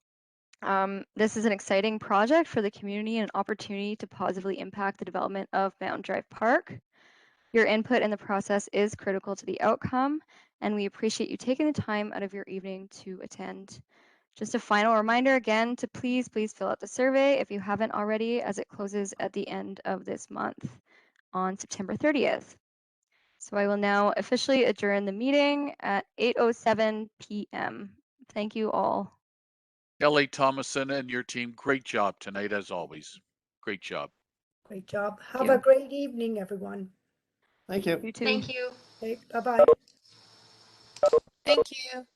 Speaker 1: This is an exciting project for the community and an opportunity to positively impact the development of Mountain Drive Park. Your input in the process is critical to the outcome, and we appreciate you taking the time out of your evening to attend. Just a final reminder again to please fill out the survey if you haven't already, as it closes at the end of this month on September 30th. So I will now officially adjourn the meeting at 8:07 p.m. Thank you all.
Speaker 6: Kelly Thomason and your team, great job tonight as always. Great job.
Speaker 7: Great job.
Speaker 1: Thank
Speaker 7: Have a
Speaker 1: you.
Speaker 7: great evening, everyone.
Speaker 8: Thank you.
Speaker 1: You too.
Speaker 2: Thank you.
Speaker 7: Okay, bye-bye.
Speaker 4: Thank you.